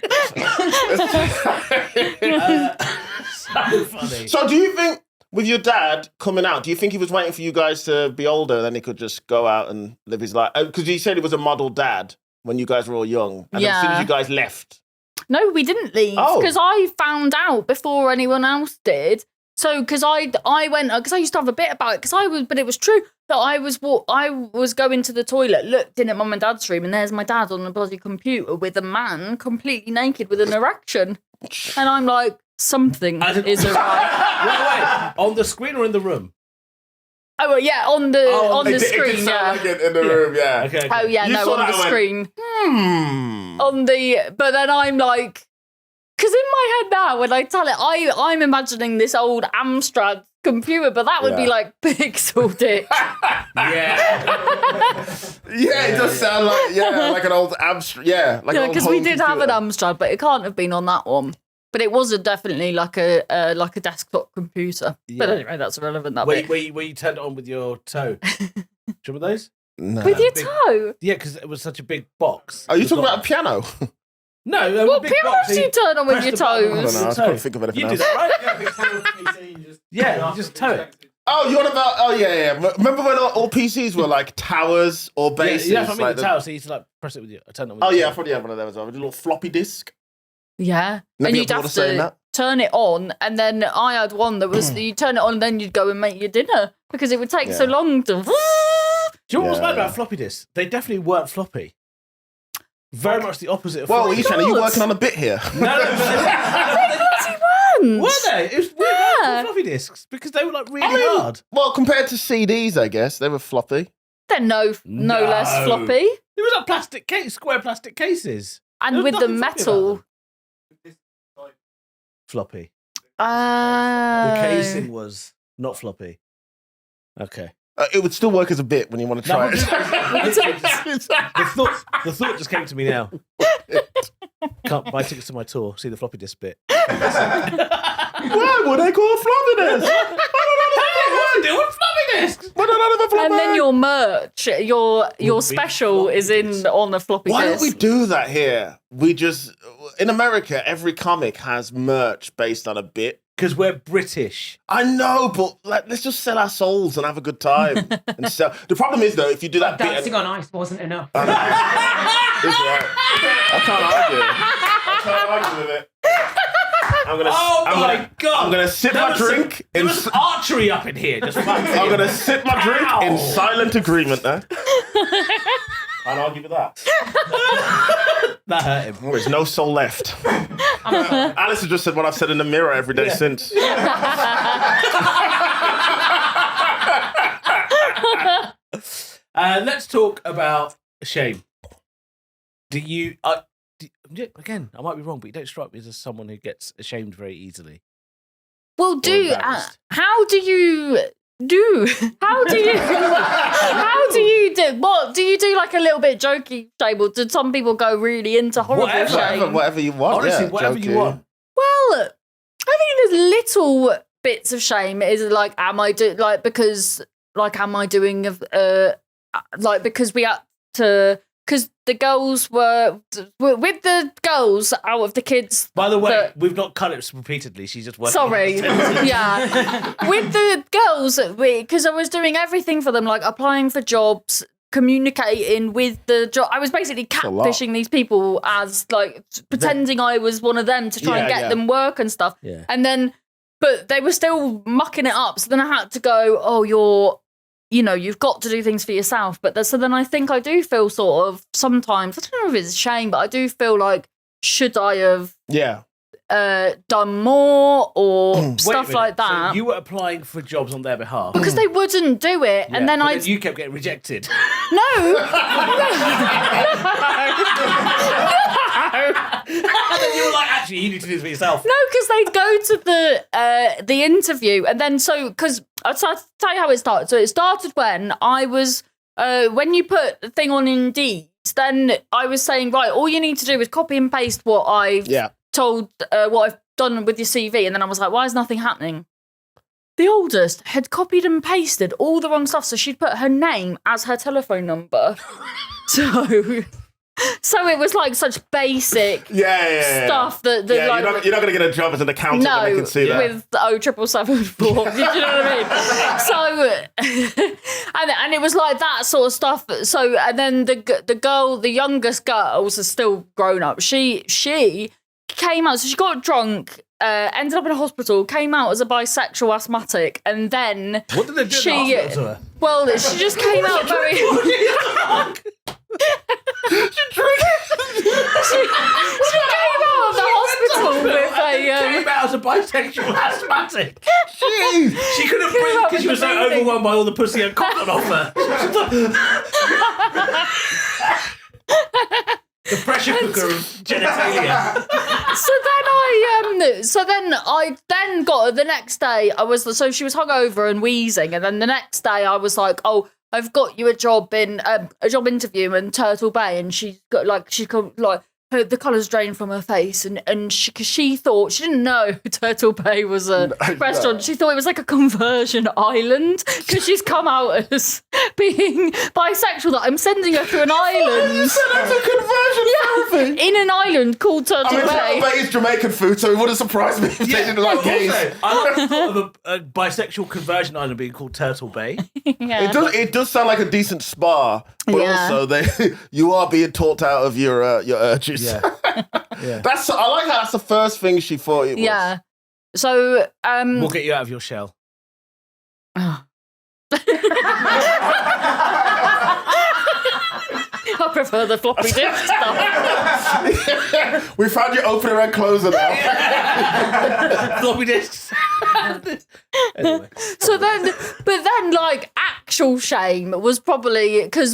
So funny. So do you think with your dad coming out, do you think he was waiting for you guys to be older and then he could just go out and live his life? Because he said he was a model dad when you guys were all young. And then as soon as you guys left. No, we didn't leave because I found out before anyone else did. So, because I went, because I used to have a bit about it, but it was true that I was going to the toilet, looked in at mum and dad's room, and there's my dad on the bloody computer with a man completely naked with an erection. And I'm like, something is awry. Wait, on the screen or in the room? Oh, well, yeah, on the screen, in the room, yeah. Okay. Oh, yeah, You no, saw on that the and screen. went, But then I'm like, because in my head now, when I tell it, I'm imagining this old Amstrad computer, but that would be like pixel dick. Yeah. Yeah, it does sound like an old Amstrad. Yeah, like an old because we home did have an computer. Amstrad, but it can't have been on that one. But it was definitely like a desktop computer. Yeah. But anyway, that's irrelevant. That Where bit. you turned it on with your toe. Do you remember those? No. With your big- toe. Yeah, because it was such a big box. Are you talking about a piano? No, there was a What big box. pianos do you turn on with press your the button. I don't toes? know. I can't think of anything You else. do that, right? Yeah, big total PC, you just Yeah, you just toe it. Oh, you're on about? Oh, yeah. Remember when all PCs were like towers or bases? Yeah, that's what I mean, like the tower, so you used to like press it with your turn it on with Oh, your yeah, I toe. probably had one of them as well. With a little floppy disk. Yeah. Never And get you'd bored have of saying to that. turn it on, and then I had one that was you turn it on, and then you'd go and make your dinner because it would take so Yeah. long to. Do you know what was Yeah. bad about floppy disks? They definitely weren't floppy. Very much the opposite of Well, floppy. Eshaan, are you God. working on a bit here? No, Once. were they? It was weird Yeah. floppy disks because they were like really I mean, hard. well, compared to CDs, I guess they were floppy. They're no No. less floppy, It was like plastic case, square plastic cases. and There was with the nothing floppy metal. about them. Floppy. The Uh, casing was not floppy. Okay. It would still work as a bit when you want to try No, The thought just came to me now. Can't buy tickets to my tour. See the floppy disk bit. Why would they call floppy disk? What do with floppy disks? Why don't I have a floppy? and then your merch, your be special floppy is in disk. on a floppy Why disk. don't we do that here? We just in America, every comic has merch based on a bit. Because we're British. I know, but like, let's just sell our souls and have a good time and sell. The problem is though, if you do that bit, Dancing on ice wasn't enough. It's right. I can't argue with it. I'm gonna. Oh I'm my gonna, God. I'm gonna sip There my was drink. There was archery up in here. Just I'm gonna sip my drink in Ow. silent agreement. There. Can't argue with that. That hurt him. There's no soul left. Alice has just said what I've said in the mirror every day since. Let's talk about shame. Do you? Again, I might be wrong, but you don't strike me as someone who gets ashamed very easily. Well, embarrassed. how do you do? How do you? How do you do? What do you do? Like a little bit jokey shame, or did some people go really into horrible Whatever, shame? Whatever you want. Honestly, yeah, whatever jokey. you want. Well, I think there's little bits of shame. Is like, am I do like because like am I doing like because we had to because the girls were with the girls out of the kids. By the way, that- we've not cut it repeatedly. She's just working. Sorry, yeah. With the girls, because I was doing everything for them, like applying for jobs, communicating with the job. I was basically a lot. catfishing these people as like pretending I was one of them to try and Yeah, get yeah. them work and stuff. Yeah. And then, but they were still mucking it up. So then I had to go, oh, you've got to do things for yourself. But so then I think I do feel sort of sometimes, I don't know if it's a shame, but I do feel like, should I have Yeah. done more or Wait a stuff minute. like that? So you were applying for jobs on their behalf. Because they wouldn't do it. Yeah, And then but I you kept getting rejected. no. And then you were like, actually, you need to do this for yourself. No, because they'd go to the interview, and then because I'll tell you how it started. So it started when I was when you put the thing on Indeed. Then I was saying, right, all you need to do is copy and paste what I've told, what I've done with your CV, and then I was like, why is nothing happening? The oldest had copied and pasted all the wrong stuff, so she'd put her name as her telephone number. So So it was like such basic Yeah. stuff that Yeah, like, you're not going to get a job as an accountant when they can see that. with 0774. Did you know what I mean? So, and it was like that sort of stuff. So, and then the youngest girl was still grown up. She came out, so she got drunk, ended up in a hospital, came out as a bisexual asthmatic, and then What did they do in the hospital to her? well, she just came out very. She came out of the hospital with Came out as a bisexual asthmatic. Jeez. She couldn't breathe out because she with was so the breathing. overwhelmed by all the pussy and cock on offer. The pressure cooker of genitalia. So then I got the next day. So she was hungover and wheezing, and then the next day I was like, oh, I've got you a job interview in Turtle Bay, and she's got the colours drained from her face, and because she thought, she didn't know Turtle Bay was a restaurant. She thought it was like a conversion island because she's come out as being bisexual. That I'm sending her to an island. You said that's a conversion therapy. In an island called Turtle I mean, Bay. Turtle Bay is Jamaican food, so it wouldn't surprise me if they didn't like gays. Also, I like the thought of a bisexual conversion island being called Turtle Bay. Yeah. It does sound like a decent spa, but Yeah. also you are being talked out of your urges. Yeah. I like how that's the first thing she thought it was. Yeah. So We'll get you out of your shell. I prefer the floppy disk stuff. We found your opener and closer now. Floppy disks. Anyway. So then, but then, like, actual shame was probably because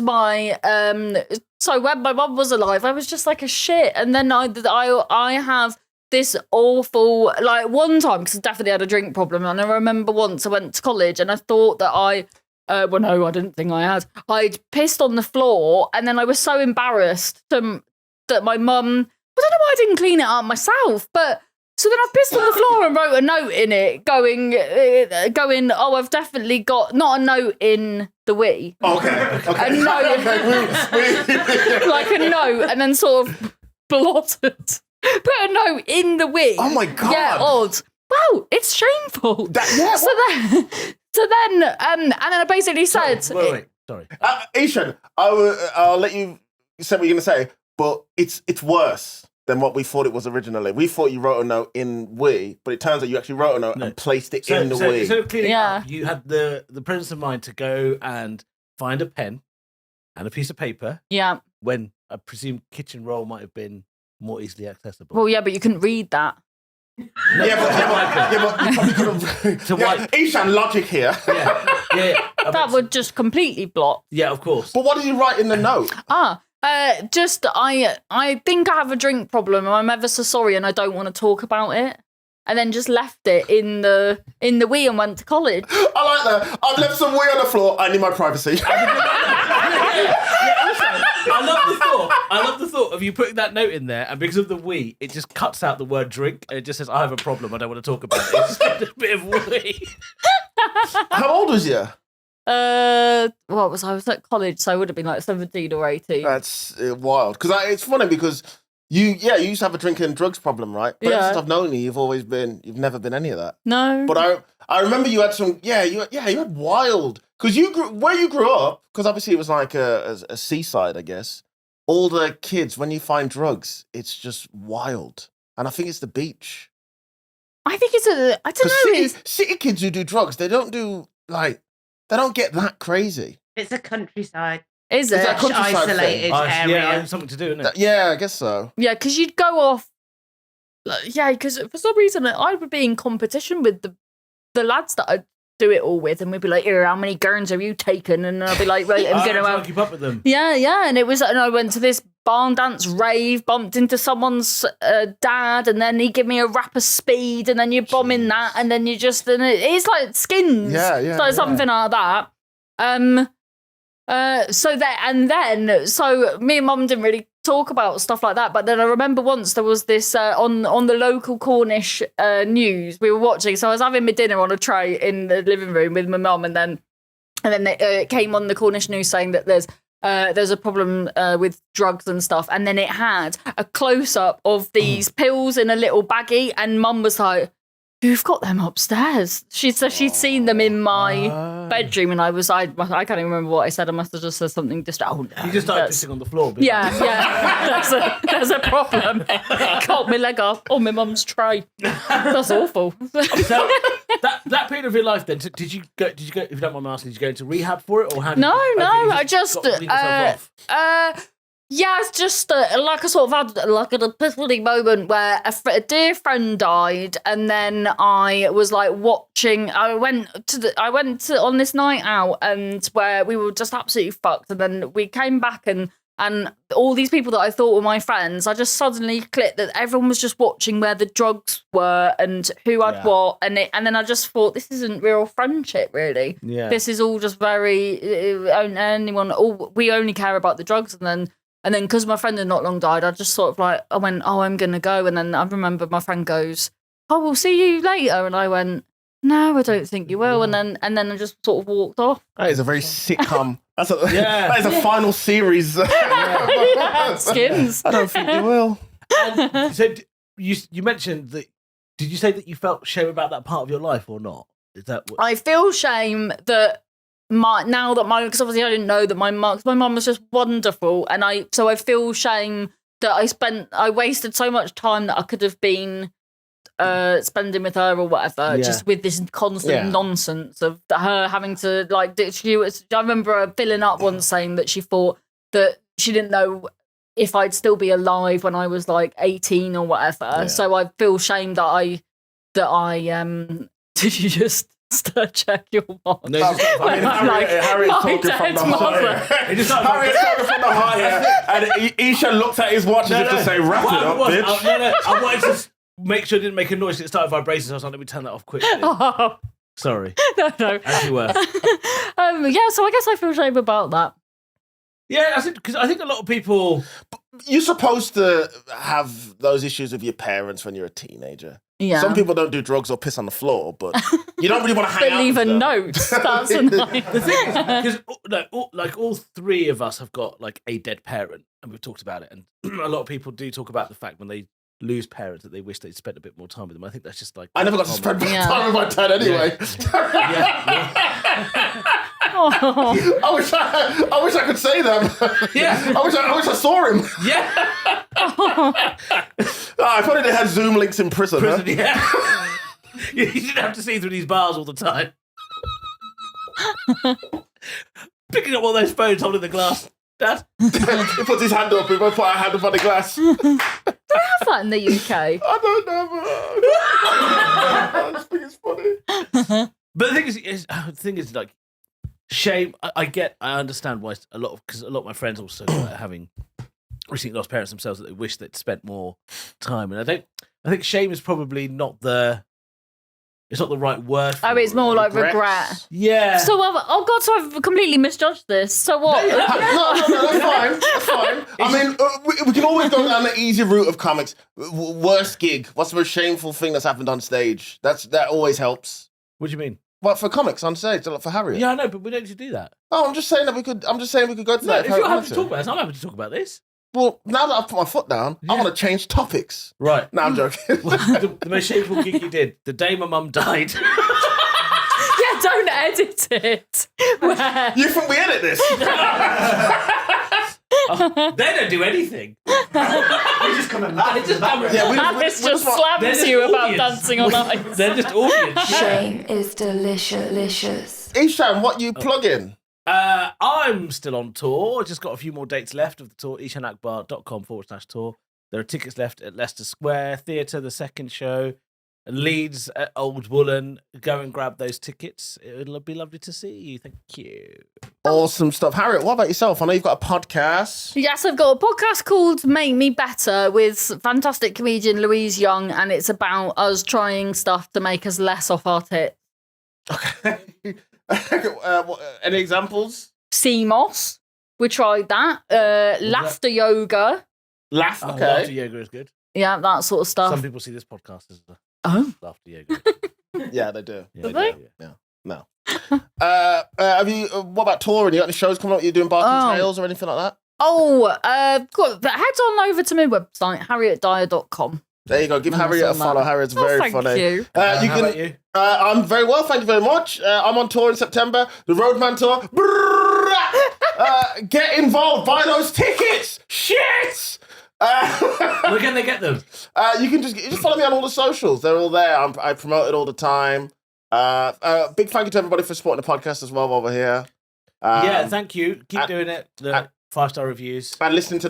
so when my mum was alive, I was just like a shit, and then I have this awful, like, one time, because I definitely had a drink problem, and I remember once I went to college and I thought that well, no, I didn't think I had. I'd pissed on the floor, and then I was so embarrassed that my mum, I don't know why I didn't clean it up myself, but so then I pissed on the floor and wrote a note in it going, oh, I've definitely got, not a note in the wee. Okay. A note, like a note, and then sort of blotted. Put a note in the wee. Oh my God. Yeah, odd. Wow, it's shameful. So then, and then I basically said, Wait. Sorry. Eshaan, I'll let you say what you're going to say, but it's worse than what we thought it was originally. We thought you wrote a note in we, but it turns out you actually wrote a note and placed it in the we. So clearly, Yeah. you had the presence of mind to go and find a pen and a piece of paper yeah. when I presume kitchen roll might have been more easily accessible. Well, yeah, but you couldn't read that. But you probably could have. Eshaan, logic here. Yeah. That would just completely block. Yeah, of course. But what did you write in the note? Just I think I have a drink problem and I'm ever so sorry and I don't want to talk about it. And then just left it in the wee and went to college. I like that. I've left some wee on the floor. I need my privacy. I love the thought of you putting that note in there, and because of the we, it just cuts out the word drink, and it just says, I have a problem, I don't want to talk about it. It's just a bit of we. How old was you? I was at college, so I would have been like 17 or 18. That's wild. Because it's funny because you used to have a drinking and drugs problem, right? But ever since I've known you, you've never been any of that. No. But I remember you had some, you had wild. Because where you grew up, because obviously it was like a seaside, I guess. All the kids, when you find drugs, it's just wild. And I think it's the beach. I think it's I don't know. City kids who do drugs, they don't get that crazy. It's a countryside. Is Is it? that a countryside Isolated area. Yeah, something to do, isn't it? Yeah, I guess so. Yeah, because you'd go off. Yeah, because for some reason I would be in competition with the lads that I do it all with, and we'd be like, "Here, how many gurns have you taken?" And I'll be like, "Right, I'm going to to keep up with them. Yeah, and I went to this barn dance rave, bumped into someone's dad, and then he gave me a rap of speed, and then you're bombing that, and then it's like skins, something like that. So me and Mum didn't really talk about stuff like that, but then I remember once there was this on the local Cornish news we were watching, so I was having my dinner on a tray in the living room with my mum, and then it came on the Cornish news saying that there's there's a problem with drugs and stuff. And then it had a close-up of these pills in a little baggie, and Mum was like, "You've got them upstairs." She'd seen them in my bedroom, and I can't even remember what I said. I must have just said something no, You just started pissing on the floor. yeah. There's a problem. Cut my leg off on my mum's tray. That's awful. So that period of your life, then, did you go? If you don't mind me asking, did you go into rehab for it, or how? No, I I just it's just like I sort of had like an epiphany moment where a dear friend died, and then I was like watching. I went on this night out, and where we were just absolutely fucked, and then we came back and all these people that I thought were my friends, I just suddenly clicked that everyone was just watching where the drugs were and who had what, and then I just thought, this isn't real friendship, really. Yeah. This is all just very we only care about the drugs, and then because my friend had not long died, I just sort of like, I went, oh, I'm gonna go, and then I remember my friend goes, oh, we'll see you later, and I went, no, I don't think you will, and then I just sort of walked off. That is a very sitcom. That is a final series. Skins. I don't think you will. So you mentioned that. Did you say that you felt shame about that part of your life or not? Is that what... I feel shame that because obviously I didn't know that my mum was just wonderful, and I feel shame that I wasted so much time that I could have been spending with her or whatever, just with this constant nonsense of her having to like. I remember her filling up once saying that she thought that she didn't know if I'd still be alive when I was like 18 or whatever. Yeah. So I feel shame that I did you just stir check your mom? No, Harriet's talking from the heart. Harriet's talking from the heart here, and Eshaan looks at his watch as if to say, "Wrap it up, bitch." I wanted to make sure it didn't make a noise. It started vibrating, so I was like, let me turn that off quickly. Oh. Sorry. No. As you were. So I guess I feel shame about that. Yeah, I think a lot of people... You're supposed to have those issues with your parents when you're a teenager. Yeah. Some people don't do drugs or piss on the floor, but you don't really want to hang out leave with a them. note. That's annoying. The thing is, because all three of us have got like a dead parent, and we've talked about it, and a lot of people do talk about the fact when they lose parents that they wish they'd spent a bit more time with them. I think that's just like... I never got to spend time with my dad anyway. I wish I could say that. Yeah. I wish I saw him. Yeah. I thought they had Zoom links in prison. Yeah. You didn't have to see through these bars all the time. Picking up one of those phones, holding the glass. Dad? He puts his hand up. If I put our hand up on the glass. Do we have that in the UK? I don't know. I just think it's funny. But the thing is, like, shame. I understand why because a lot of my friends also having recently lost parents themselves, that they wish they'd spent more time. And I think shame is probably not the right word. It's more like regret. Yeah. So so I've completely misjudged this. So what? No, that's fine. I mean, we can always go down the easy route of comics. Worst gig. What's the most shameful thing that's happened on stage? That always helps. What do you mean? Well, for comics on stage, like for Harriett. Yeah, I know, but we don't need to do that. Oh, I'm just saying we could go to that. If you're happy to talk about this, I'm happy to talk about this. Well, now that I've put my foot down, I want to change topics. Right. No, I'm joking. The most shameful gig you did, the day my mum died. Yeah, don't edit it. You think we edit this? They don't do anything. We just come and laugh. Alice just slams you about dancing on ice. They're just audience. Shame is delicious. Eshaan, what you plug in? I'm still on tour. Just got a few more dates left of the tour. eshaanakbar.com/tour. There are tickets left at Leicester Square Theatre, the second show. Leeds at Old Woolen. Go and grab those tickets. It'll be lovely to see you. Thank you. Awesome stuff. Harriet, what about yourself? I know you've got a podcast. Yes, I've got a podcast called Make Me Better with fantastic comedian Louise Young, and it's about us trying stuff to make us less off our tits. Okay. Any examples? CMOS. We tried that. Laughter yoga. Okay. Laughter yoga is good. Yeah, that sort of stuff. Some people see this podcast as laughter yoga. Yeah, they do. Yeah, they? Yeah. No. Have you? What about touring? You got any shows coming up? You doing Barking Tales or anything like that? Good. Head on over to my website, harrietdyer.com. There you go. Give Harriet a follow. Harriet's very funny. Thank you. You How can. about you? I'm very well, thank you very much. I'm on tour in September. The Roadman tour. Get involved. Buy those tickets. Shit. Where can they get them? You can just follow me on all the socials. They're all there. I promote it all the time. Big thank you to everybody for supporting the podcast as well while we're here. Yeah, thank you. Keep doing it. The 5-star reviews. And listening to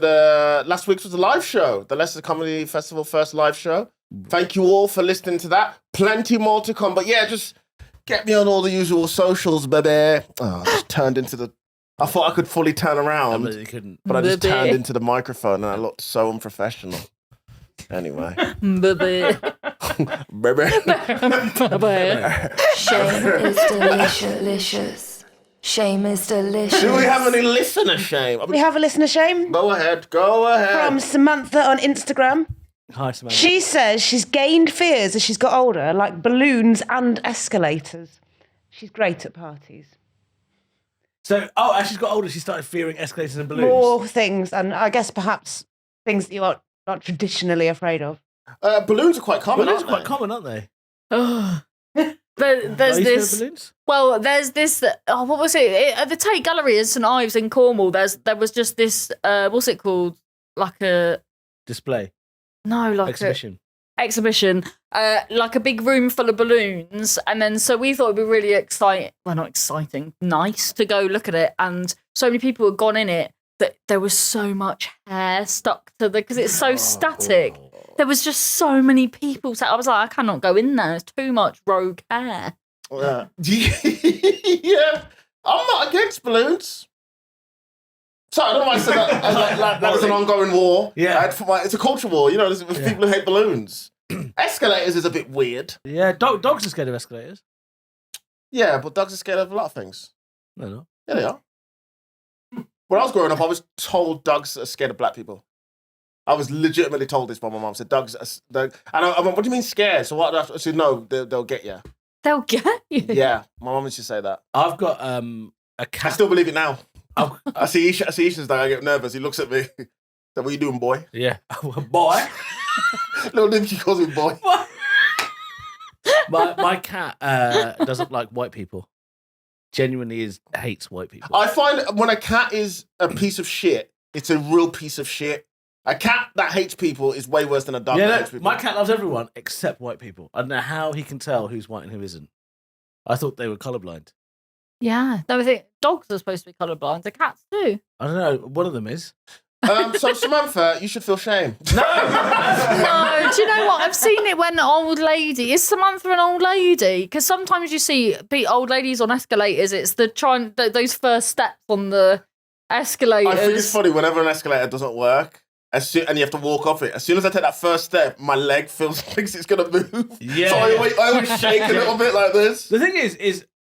last week's was the live show, the Leicester Comedy Festival first live show. Thank you all for listening to that. Plenty more to come. But yeah, just get me on all the usual socials, baby. Oh, I just turned into the... I thought I could fully turn around, But you couldn't. but I just Baby. turned into the microphone and I looked so unprofessional. Anyway. Baby. Baby. Shame is delicious. Shame is delicious. Do we have any listener shame? We have a listener shame Go ahead. Go ahead. from Samantha on Instagram. Hi, Samantha. She says she's gained fears as she's got older, like balloons and escalators. She's great at parties. So, as she's got older, she started fearing escalators and balloons. More things, and I guess perhaps things that you are not traditionally afraid of. Balloons are quite common, Balloons are aren't quite they? common, aren't they? There's Are you scared of this. balloons? Well, there's this. Oh, what was it? At the Tate Gallery in St Ives in Cornwall. There was just this. What's it called? Like a Display. exhibition. Exhibition. Like a big room full of balloons, and then so we thought it'd be really exciting. Well, not exciting, nice to go look at it. And so many people had gone in it that there was so much hair stuck to because it's so static. There was just so many people. So I was like, I cannot go in there. It's too much rogue hair. Yeah. Yeah. I'm not against balloons. Sorry, I don't know why I said that. That was an ongoing war. Yeah. It's a culture war. You know, there's people who hate balloons. Escalators is a bit weird. Yeah, dogs are scared of escalators. Yeah, but dogs are scared of a lot of things. No. Yeah, they are. When I was growing up, I was told dogs are scared of black people. I was legitimately told this by my mum. Said dogs are... And I went, what do you mean scared? So what? I said, no, they'll get you. They'll get you. Yeah, my mum used to say that. I've got a I cat. still believe it now. Oh, I see Isha's like, I get nervous. He looks at me. Said, what are you doing, boy? yeah. Boy. Little Nimchi calls me boy. My cat doesn't like white people. Genuinely hates white people. I find when a cat is a piece of shit, it's a real piece of shit. A cat that hates people is way worse than a dog that hates people. my cat loves everyone except white people. I don't know how he can tell who's white and who isn't. I thought they were colourblind. Yeah. No, I think dogs are supposed to be colourblind. The cats too. I don't know. One of them is. So Samantha, you should feel shame. No, do you know what? I've seen it when an old lady is Samantha an old lady? Because sometimes you see old ladies on escalators. It's those first steps on the escalators. I think it's funny whenever an escalator doesn't work, and you have to walk off it. As soon as I take that first step, my leg thinks it's gonna move. Yeah. So I always shake a little bit like this. The thing is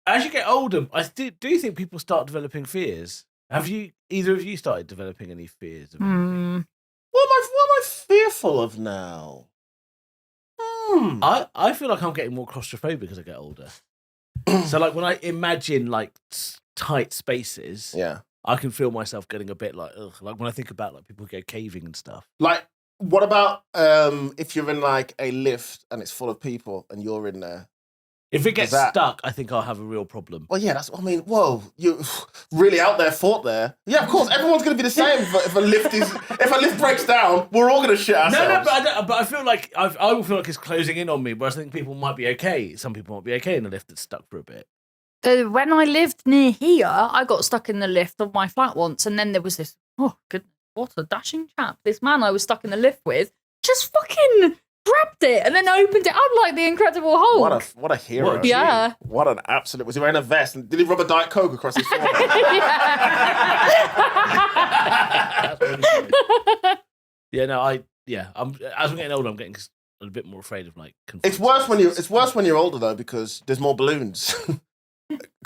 as you get older, do you think people start developing fears? Have either of you started developing any fears? Of anything? What am I fearful of now? I feel like I'm getting more claustrophobic as I get older. So like when I imagine like tight spaces, Yeah. I can feel myself getting a bit like ugh. Like when I think about like people go caving and stuff. Like, what about if you're in like a lift and it's full of people and you're in there? If it gets that- stuck, I think I'll have a real problem. Well, yeah, that's what I mean. Whoa, you really out there thought there. Yeah, of course, everyone's going to be the same. If a lift breaks down, we're all going to shit ourselves. No, but I feel like I will feel like it's closing in on me. But I think people might be okay. Some people might be okay in a lift that's stuck for a bit. When I lived near here, I got stuck in the lift of my flat once, and then there was this. Oh, goodness, what a dashing chap! This man I was stuck in the lift with just fucking grabbed it and then opened it up like the Incredible Hulk. What a hero! Yeah. What an absolute. Was he wearing a vest? And did he rub a Diet Coke across his forehead? That's really funny. I'm as I'm getting older, I'm getting a bit more afraid of like. It's worse when you're older though because there's more balloons.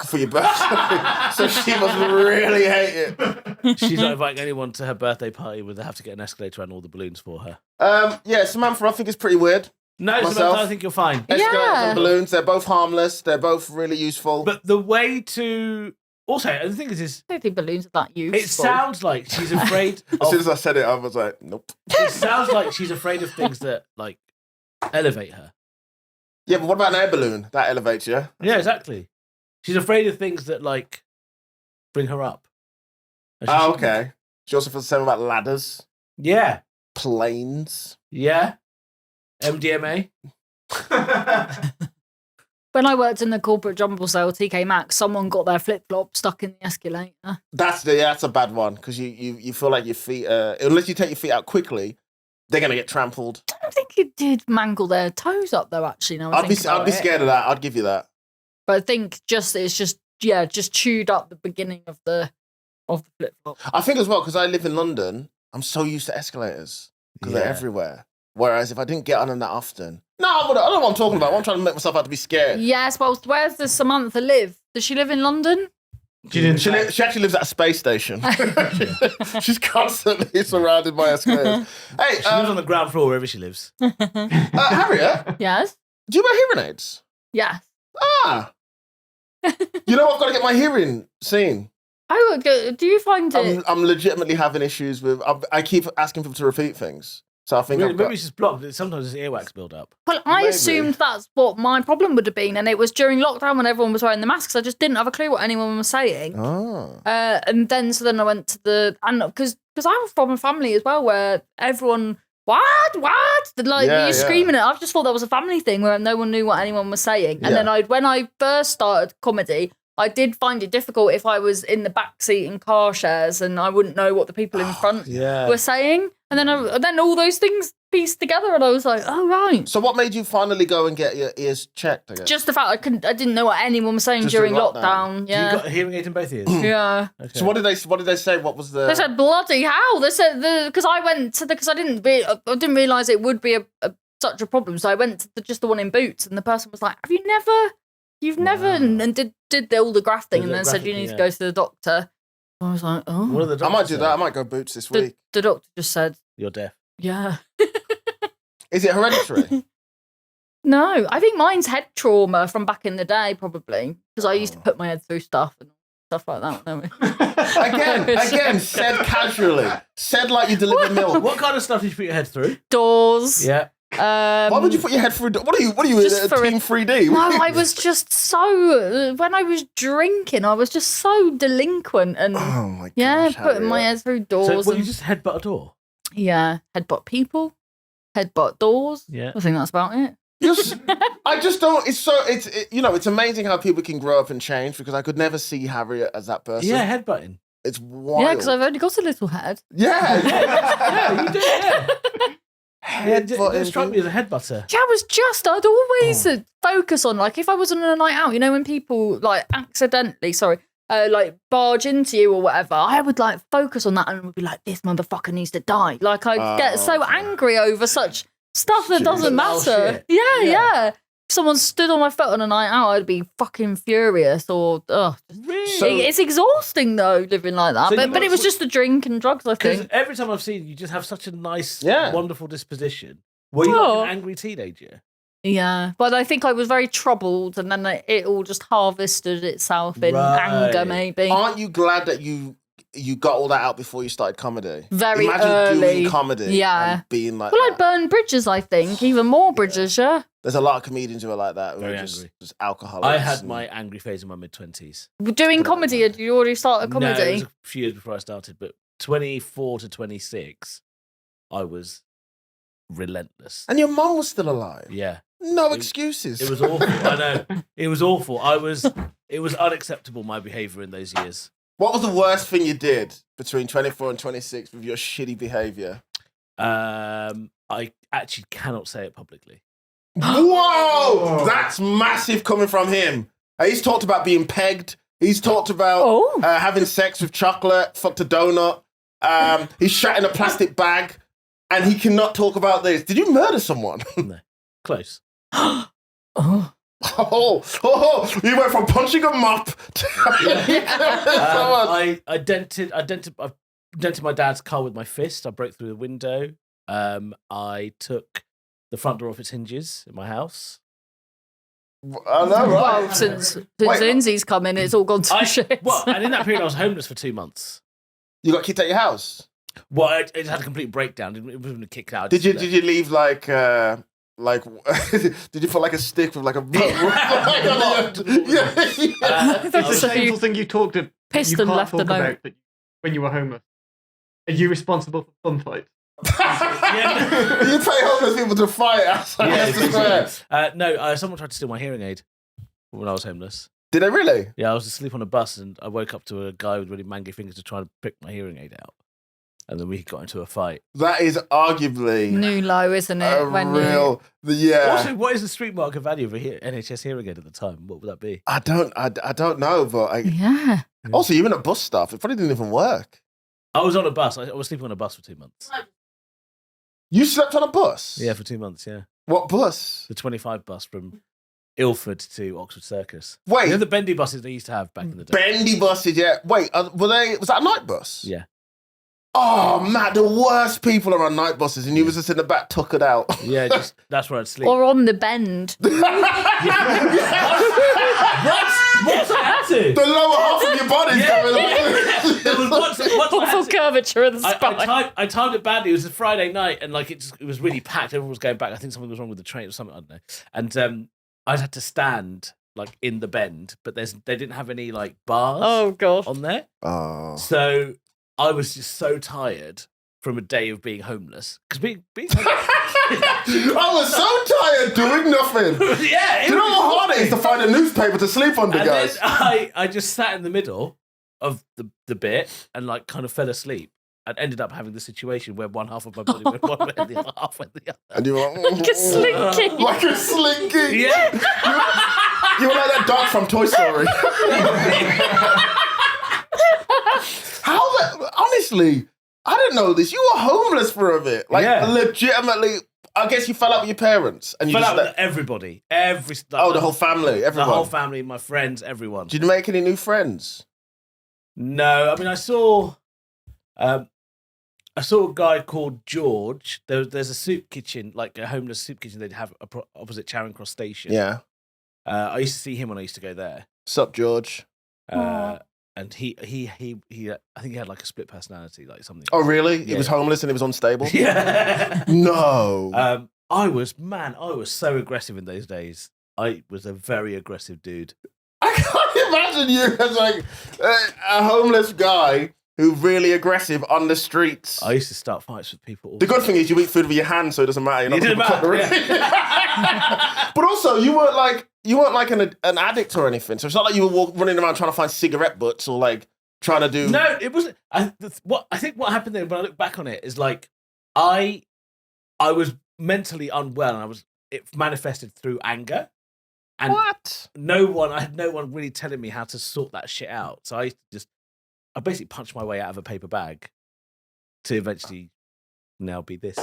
For your birthday, so she must really hate it. She's not inviting anyone to her birthday party where they have to get an escalator and all the balloons for her. Yeah, Samantha, I think it's pretty weird. No, Samantha, myself. I think you're fine. Escalators Yeah. and balloons, they're both harmless. They're both really useful. But the way to also, and the thing is I don't think balloons are that useful. it sounds like she's afraid. as soon Of, as I said it, I was like, nope. it sounds like she's afraid of things that like elevate her. Yeah, but what about an air balloon? That elevates you. Yeah, exactly. She's afraid of things that like bring her up. And she Oh, shouldn't. okay. She also feels the same about ladders, Yeah. planes. Yeah. MDMA. When I worked in the corporate jumble sale, TK Maxx, someone got their flip flop stuck in the escalator. That's a bad one because you feel like your feet, unless you take your feet out quickly, they're gonna get trampled. I don't think it did mangle their toes up though. Actually, now I I'd be think about it. scared of that. I'd give you that. But I think it's just chewed up the beginning of the flip flop. I think as well because I live in London. I'm so used to escalators because they're Yeah. everywhere. Whereas if I didn't get on them that often, I don't know what I'm talking about. I'm trying to make myself out to be scared. Yes, well, where does Samantha live? Does she live in London? She didn't She actually lives at a space station. She's constantly surrounded by escalators. Hey, She lives on the ground floor wherever she lives. Harriet, Yes. do you wear hearing aids? Yes. Ah. You know, I've got to get my hearing seen. Oh, do you find it? I'm legitimately having issues with. I keep asking people to repeat things, so I think Maybe, I've got. maybe it's just blocked. Sometimes it's earwax build up. Well, I maybe. assumed that's what my problem would have been, and it was during lockdown when everyone was wearing the masks. I just didn't have a clue what anyone was saying. Oh. And then I went to because I'm from a family as well where everyone what like Yeah, you yeah. screaming it. I just thought that was a family thing where no one knew what anyone was saying. And Yeah. then when I first started comedy, I did find it difficult if I was in the back seat in car shares and I wouldn't know what the people in front Yeah. were saying. And then all those things pieced together, and I was like, oh right. So what made you finally go and get your ears checked? I guess. Just the fact I didn't know what anyone was saying Just during during lockdown. lockdown. You Yeah. got a hearing aid in both ears. Yeah. Okay. So what did they say? What was the? They said bloody hell. They said because I went to because I didn't realize it would be such a problem. So I went to just the one in Boots, and the person was like, you've never, and did all the grafting, and then said you graphic, need to yeah. go to the doctor. I was like, oh. What are the I might doctors do say? that. I might go Boots this The, week. the doctor just said, You're deaf. yeah. Is it hereditary? No, I think mine's head trauma from back in the day, probably because I used to put my head through stuff and stuff like that. Don't we? again, said casually, said like you deliver milk. What kind of stuff did you put your head through? Doors. Yeah. Why would you put your head through? What are you Just in for Team 3D? No, I was just so when I was drinking, I was just so delinquent and Oh my yeah, gosh, putting my Harriet. head through So doors you and just headbutt a door? yeah, headbutt people, headbutt doors. Yeah. I think that's about it. I just don't. It's amazing how people can grow up and change because I could never see Harriet as that person. Yeah, headbutting. It's wild. Yeah, because I've only got a little head. Yeah. Yeah, you do, yeah. Yeah, Headbutting it struck me as a headbutter. Yeah, I'd always focus on like if I was on a night out, when people like accidentally, like barge into you or whatever, I would like focus on that and would be like, this motherfucker needs to die. Like I get so angry over such stuff that doesn't Little matter. shit. Yeah. If someone stood on my foot on a night out, I'd be fucking furious or Really? it's exhausting though living like that. So you But it was must- just the drink and drugs, I Because think. every time I've seen you, just have such a nice, Yeah. wonderful disposition. Were you Oh. like an angry teenager? Yeah, but I think I was very troubled, and then it all just harvested itself in Right. anger, maybe. Aren't you glad that you got all that out before you started comedy? Very Imagine early. doing comedy Yeah. and being like Well, I that. burned bridges, I think, even more bridges, yeah. There's a lot of comedians who are like that. Who Very are just, angry. just alcoholics. I had and- my angry phase in my mid-20s. Doing comedy, had you already started No, it comedy? was a few years before I started, but 24 to 26, I was relentless. And your mum was still alive. Yeah. No It- excuses. It was awful. I know. It was awful. It was unacceptable, my behaviour in those years. What was the worst thing you did between 24 and 26 with your shitty behaviour? I actually cannot say it publicly. Whoa! That's massive coming from him. He's talked about being pegged. He's talked about Oh. having sex with chocolate, fucked a donut. He's shat in a plastic bag. And he cannot talk about this. Did you murder someone? No. Close. Oh. You went from punching a mop to... I dented my dad's car with my fist. I broke through the window. I took the front door off its hinges in my house. I know, right? Well, since Lindsay's come in, it's all gone to shit. Well, and in that period, I was homeless for 2 months. You got kicked out your house? Well, it had a complete breakdown. It wasn't kicked out. Did you leave like did you put like a stick with like a That's The so shameful thing you talked about. pissed You and can't left talk a note. about that when you were homeless. Are you responsible for fun fights? You pay homeless people to fight outside Leicester Square. No, someone tried to steal my hearing aid when I was homeless. Did they really? Yeah, I was asleep on a bus and I woke up to a guy with really mangy fingers to try and pick my hearing aid out. And then we got into a fight. That is arguably New low, isn't it? a real. Yeah. Also, what is the street market value of a NHS hearing aid at the time? What would that be? I don't know, but Yeah. also you're in a bus stop. It probably didn't even work. I was on a bus. I was sleeping on a bus for 2 months. You slept on a bus? Yeah, for 2 months, yeah. What bus? The 25 bus from Ilford to Oxford Circus. Wait. You know the bendy buses they used to have back in the day? Bendy buses, yeah. Wait, was that a night bus? Yeah. Oh, Matt, the worst people are on night buses and you was just in the back tuckered out. Yeah, that's where I'd sleep. Or on the bend. What's I had to? The lower half of your body's coming There was once I had Awful to- curvature of the spine. I timed it badly. It was a Friday night, and like it was really packed. Everyone was going back. I think something was wrong with the train or something. I don't know. And I had to stand like in the bend, but they didn't have any like bars Oh, God. on there. Oh. So I was just so tired from a day of being homeless because being I was so tired doing nothing. yeah. Do you know how hard it is to find a newspaper to sleep under, And then guys? I just sat in the middle of the bit and like kind of fell asleep and ended up having the situation where one half of my body went one way and the other half went the other. And you were Like a slinky. like a slinky. Yeah. You were like that dog from Toy Story. Honestly, I didn't know this. You were homeless for a bit. Like, Yeah. legitimately, I guess you fell out with your parents. And you Fell just out with everybody. the whole family, The everyone. whole family, my friends, everyone. Did you make any new friends? No, I mean I saw a guy called George. There's a soup kitchen, like a homeless soup kitchen they'd have opposite Charing Cross Station. Yeah. I used to see him when I used to go there. Sup, George? And he I think he had like a split personality, like something. Oh, really? He Yeah. was homeless and he was unstable? Yeah. No. I was so aggressive in those days. I was a very aggressive dude. I can't imagine you as like a homeless guy who's really aggressive on the streets. I used to start fights with people. The good thing is you eat food with your hands, so it doesn't matter. You're It not didn't gonna matter, cut the But also, you weren't like an addict or anything. So it's not like you were running around trying to find cigarette butts or like trying to do. No, it wasn't. I think what happened there when I look back on it is like I was mentally unwell and it manifested through anger. And What? I had no one really telling me how to sort that shit out. So I basically punched my way out of a paper bag to eventually now be this.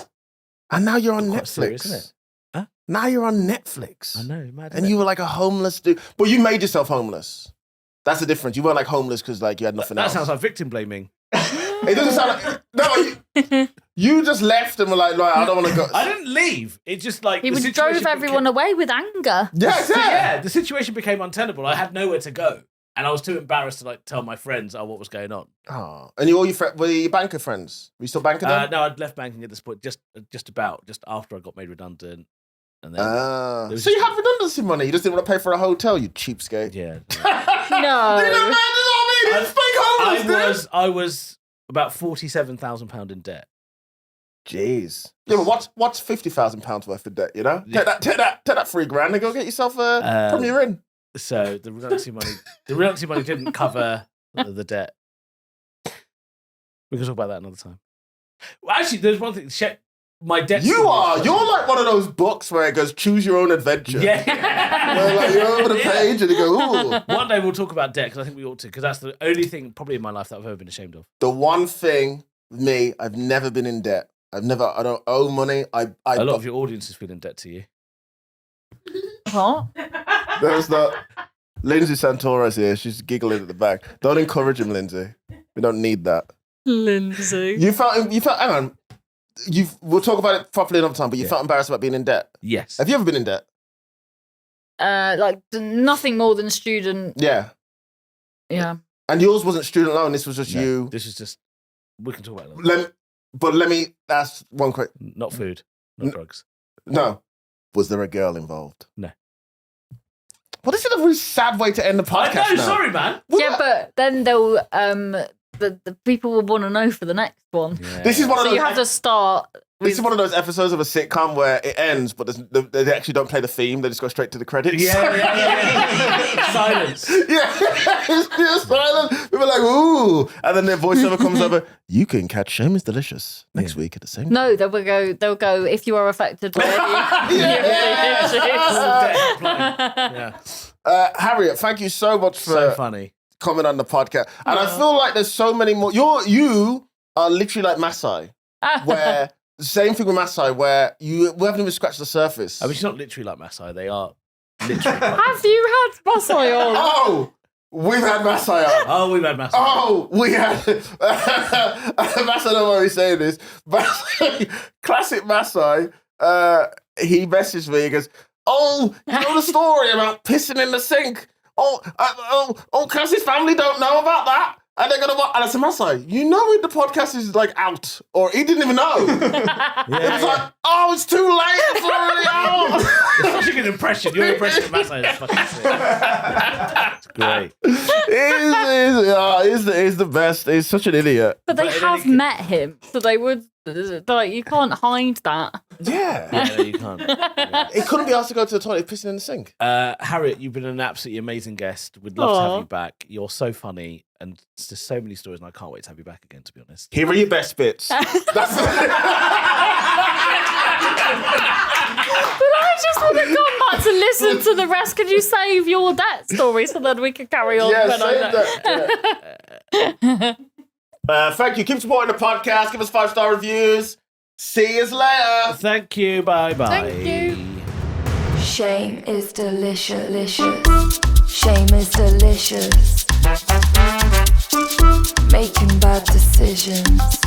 And now you're on Quite Netflix. serious, isn't it? Huh? Now you're on Netflix. I know, mad. And you were like a homeless dude. But you made yourself homeless. That's the difference. You weren't like homeless because like you had nothing that else. sounds like victim blaming. It doesn't sound like. No, you just left and were like, I don't want to go. I didn't leave. It just like He the drove situation everyone away with anger. Yes, yeah. Yeah, the situation became untenable. I had nowhere to go, and I was too embarrassed to like tell my friends what was going on. Oh. And all your were your banker friends? Were you still banking them? No, I'd left banking at this point, just after I got made redundant, and then Ah. There was So you just- have redundancy money. You just didn't want to pay for a hotel, you cheapskate. yeah. No. You know, man, you know what I mean? It's fake homeless, dude. I was about £47,000 in debt. Jeez. Yeah, but what's £50,000 worth of debt? You know, Yeah. take that $3,000 and go get yourself a Premier Inn. So the redundancy money didn't cover the debt. We can talk about that another time. Well, actually, there's one thing. My debt. You're like one of those books where it goes choose your own adventure. Yeah. Where like you're over the Yeah. page and you go, ooh. One day we'll talk about debt because I think we ought to, because that's the only thing probably in my life that I've ever been ashamed of. The one thing with me, I've never been in debt. I don't owe money. A lot of your audience is feeling debt to you. What? There's that. Lindsay Santora's here. She's giggling at the back. Don't encourage him, Lindsay. We don't need that. Lindsay. You felt. Hang on. we'll talk about it properly another time, but you felt embarrassed about being in debt. Yes. Have you ever been in debt? Like nothing more than student. Yeah. Yeah. And yours wasn't student loan. This was just No, you. This is just. We can talk about it. Let me ask one quick. Not food. Not drugs. No. Was there a girl involved? No. Well, this is a really sad way to end the podcast. I know. now. Sorry, man. Yeah, but then they'll the people will want to know for the next one. Yeah. This is one of So those. you have to start. This is one of those episodes of a sitcom where it ends, but they actually don't play the theme. They just go straight to the credits. Yeah. Silence. Yeah, it's just silent. People are like, ooh. And then their voiceover comes over. You can catch Shame is Delicious next week at the same time. No, they'll go if you are affected by any Yeah. Harriet, thank you so much for So funny. coming on the podcast. And I feel like there's so many more. You are literally like Masai, where same thing with Masai, where we haven't even scratched the surface. I mean, she's not literally like Masai. They are literally. Have you had Masai on? Oh, we've had Masai on. Oh, we've had Masai. Oh, we had Masai. Don't worry saying this. Masai, classic Masai. He messaged me. He goes, "Oh, you know the story about pissing in the sink? Oh, Cassie's family don't know about that." And they're gonna watch. And I said, Masai, you know the podcast is like out, or he didn't even know. It was like, oh, it's too late. It's already out. It's such a good impression. Your impression of Masai is fucking sick. It's great. He's the best. He's such an idiot. But they have met him, so they would. Like you can't hide that. Yeah. Yeah, no, you can't. Yeah. He couldn't be asked to go to the toilet pissing in the sink. Harriet, you've been an absolutely amazing guest. We'd love to have Aw. you back. You're so funny, and there's just so many stories, and I can't wait to have you back again, to be honest. Here are your best bits. But I just want to come back to listen to the rest. Could you save your debt story so that we can carry on? Yeah, when I save that. Thank you. Keep supporting the podcast. Give us 5-star reviews. See you later. Thank you. Bye-bye. Thank you. Shame is delicious. Shame is delicious. Making bad decisions.